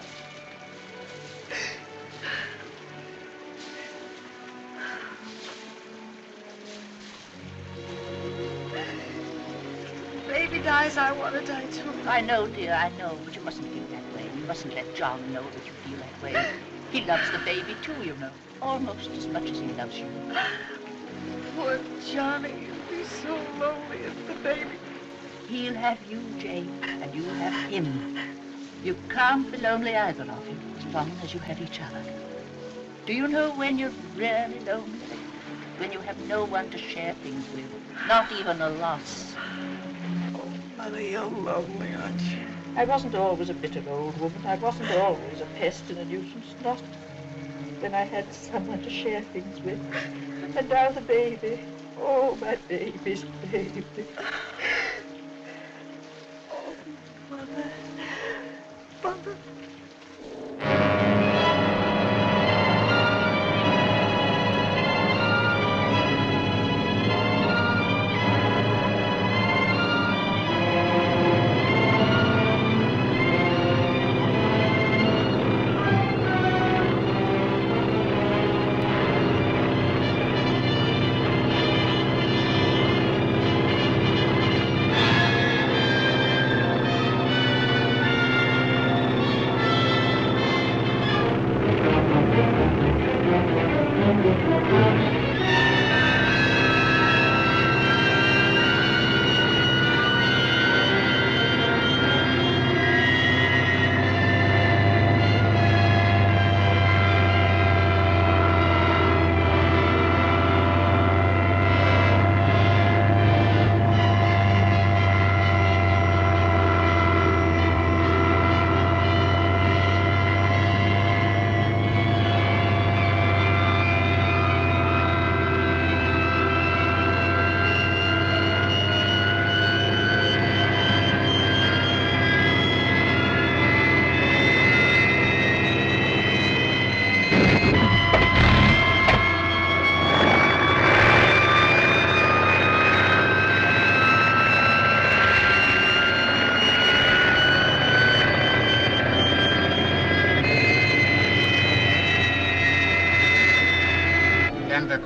[SPEAKER 7] Baby dies, I want to die too.
[SPEAKER 5] I know, dear, I know, but you mustn't feel that way. You mustn't let John know that you feel that way. He loves the baby, too, you know. Almost as much as he loves you.
[SPEAKER 7] Poor Johnny, he'll be so lonely as the baby.
[SPEAKER 5] He'll have you, Jane, and you'll have him. You can't be lonely, either of you, as long as you have each other. Do you know when you're really lonely? When you have no one to share things with, not even a loss.
[SPEAKER 7] Oh, Mother, you're lonely, aren't you?
[SPEAKER 5] I wasn't always a bitter old woman. I wasn't always a pest and a nuisance, not when I had someone to share things with. And now the baby. Oh, my baby's baby.
[SPEAKER 7] Oh, Mother. Mother.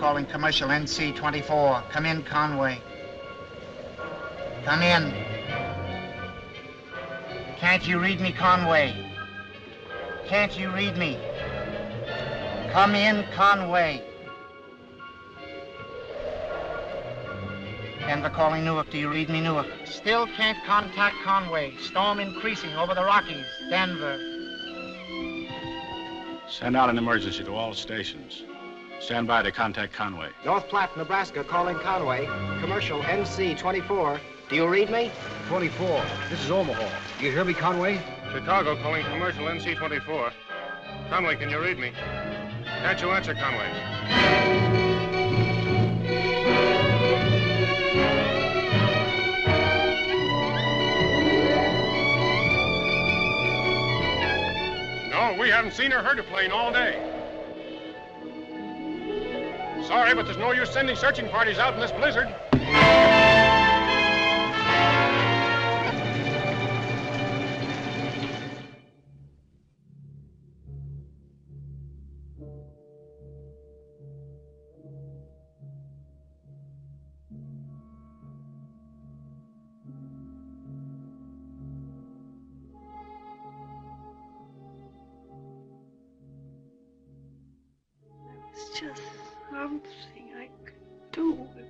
[SPEAKER 18] calling commercial NC-24. Come in, Conway. Come in. Can't you read me, Conway? Can't you read me? Come in, Conway. Denver calling Newark. Do you read me, Newark? Still can't contact Conway. Storm increasing over the Rockies. Denver.
[SPEAKER 19] Send out an emergency to all stations. Stand by to contact Conway.
[SPEAKER 17] North Platte, Nebraska, calling Conway. Commercial NC-24. Do you read me?
[SPEAKER 20] 24. This is Omaha. You hear me, Conway?
[SPEAKER 11] Chicago calling commercial NC-24. Conway, can you read me? Can't you answer, Conway? No, we haven't seen or heard a plane all day. Sorry, but there's no use sending searching parties out in this blizzard.
[SPEAKER 7] It's just something I could do. If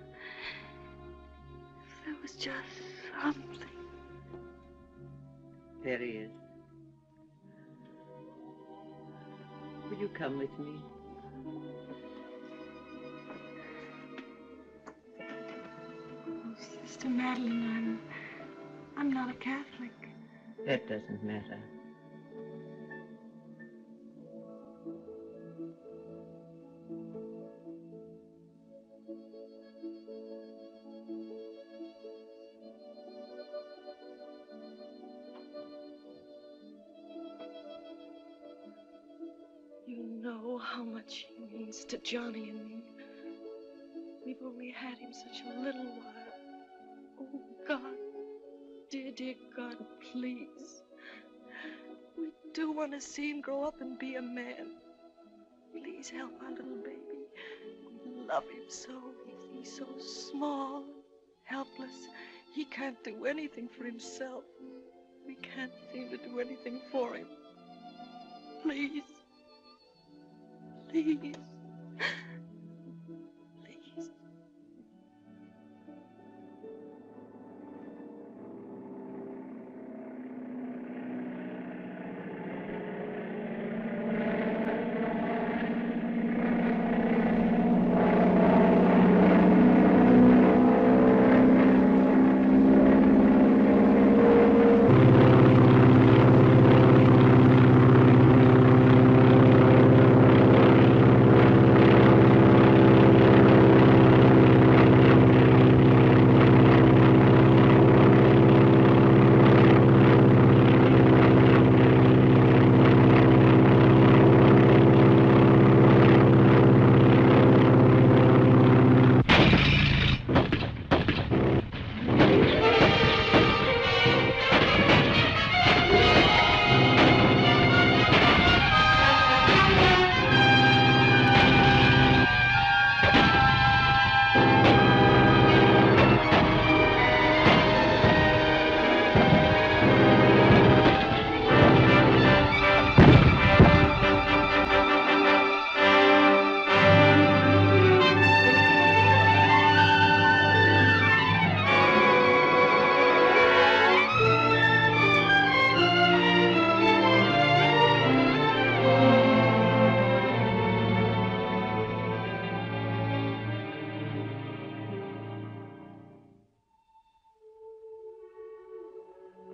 [SPEAKER 7] there was just something.
[SPEAKER 21] There he is. Will you come with me?
[SPEAKER 7] Oh, Sister Madeline, I'm not a Catholic.
[SPEAKER 21] That doesn't matter.
[SPEAKER 7] You know how much he means to Johnny and me. We've only had him such a little while. Oh, God, dear, dear God, please. We do want to see him grow up and be a man. Please help our little baby. We love him so. He's so small, helpless. He can't do anything for himself. We can't seem to do anything for him. Please. Please. Please.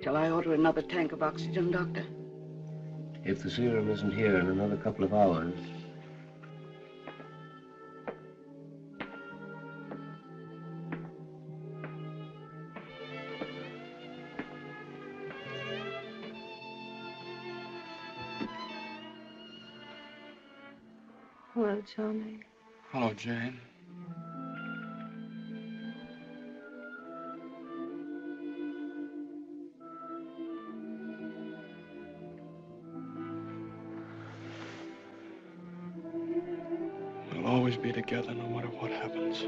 [SPEAKER 21] Shall I order another tank of oxygen, Doctor?
[SPEAKER 8] If the serum isn't here in another couple of hours.
[SPEAKER 7] Hello, Johnny.
[SPEAKER 12] Hello, Jane. always be together no matter what happens.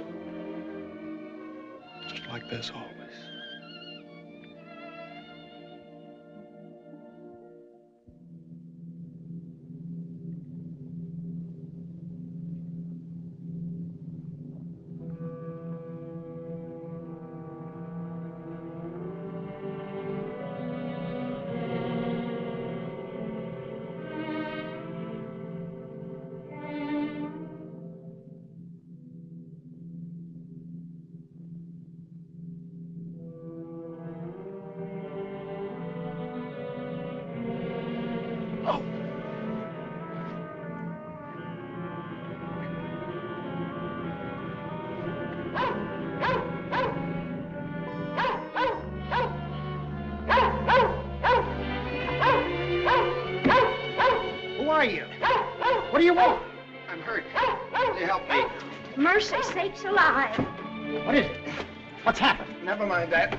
[SPEAKER 12] Just like this always.
[SPEAKER 18] What do you want?
[SPEAKER 3] I'm hurt. Can you help me?
[SPEAKER 5] Mercy sakes alive.
[SPEAKER 18] What is it? What's happened?
[SPEAKER 3] Never mind that.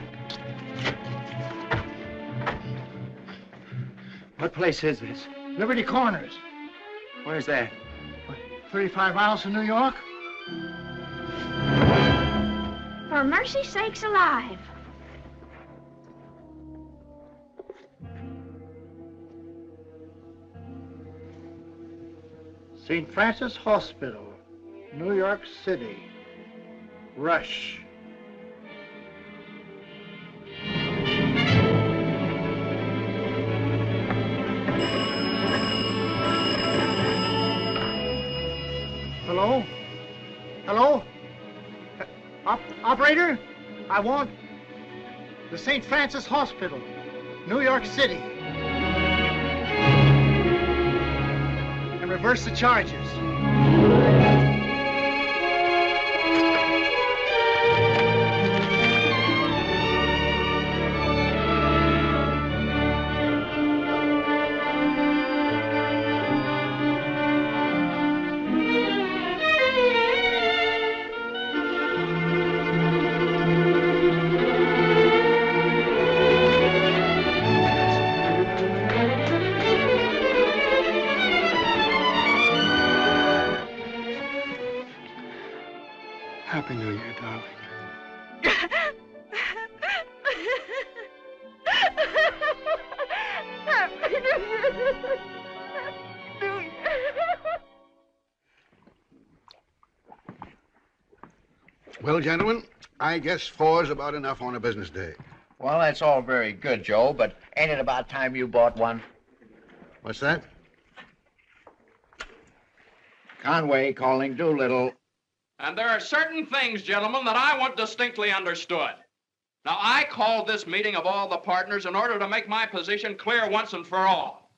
[SPEAKER 18] What place is this?
[SPEAKER 21] Liberty Corners.
[SPEAKER 18] Where's that?
[SPEAKER 21] 35 miles from New York.
[SPEAKER 5] For mercy sakes alive.
[SPEAKER 21] St. Francis Hospital, New York City. Rush. Hello? Hello? Operator? I want the St. Francis Hospital, New York City. And reverse the charges.
[SPEAKER 12] Happy New Year, darling.
[SPEAKER 3] Well, gentlemen, I guess 4's about enough on a business day.
[SPEAKER 17] Well, that's all very good, Joe, but ain't it about time you bought one?
[SPEAKER 3] What's that?
[SPEAKER 17] Conway calling Doolittle.
[SPEAKER 1] And there are certain things, gentlemen, that I want distinctly understood. Now, I called this meeting of all the partners in order to make my position clear once and for all.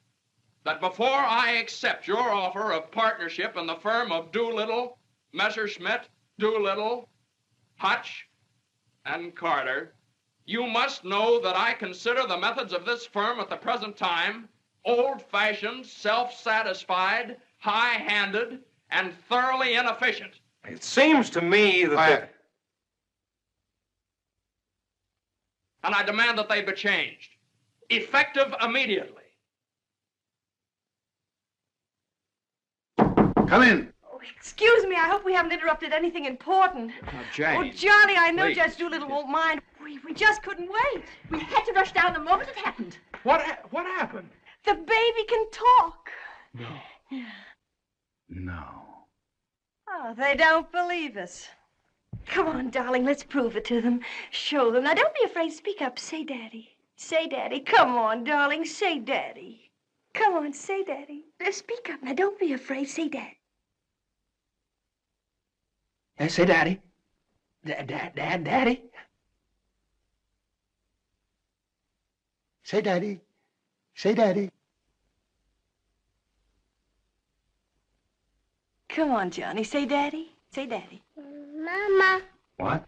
[SPEAKER 1] That before I accept your offer of partnership in the firm of Doolittle, Messerschmitt, Doolittle, Hutch, and Carter, you must know that I consider the methods of this firm at the present time old-fashioned, self-satisfied, high-handed, and thoroughly inefficient.
[SPEAKER 6] It seems to me that...
[SPEAKER 1] And I demand that they be changed, effective immediately.
[SPEAKER 3] Come in.
[SPEAKER 7] Oh, excuse me, I hope we haven't interrupted anything important.
[SPEAKER 3] Now, Jane.
[SPEAKER 7] Oh, Johnny, I know
[SPEAKER 3] Please.
[SPEAKER 7] Judge Doolittle won't mind. We just couldn't wait. We had to rush down the moment it happened.
[SPEAKER 6] What happened?
[SPEAKER 7] The baby can talk.
[SPEAKER 3] No. No.
[SPEAKER 7] Oh, they don't believe us. Come on, darling, let's prove it to them. Show them. Now, don't be afraid. Speak up. Say Daddy. Say Daddy. Come on, darling. Say Daddy. Come on, say Daddy. Speak up. Now, don't be afraid. Say Daddy.
[SPEAKER 17] Say Daddy. Daddy.
[SPEAKER 21] Say Daddy. Say Daddy.
[SPEAKER 7] Come on, Johnny. Say Daddy. Say Daddy.
[SPEAKER 10] Mama.
[SPEAKER 3] What?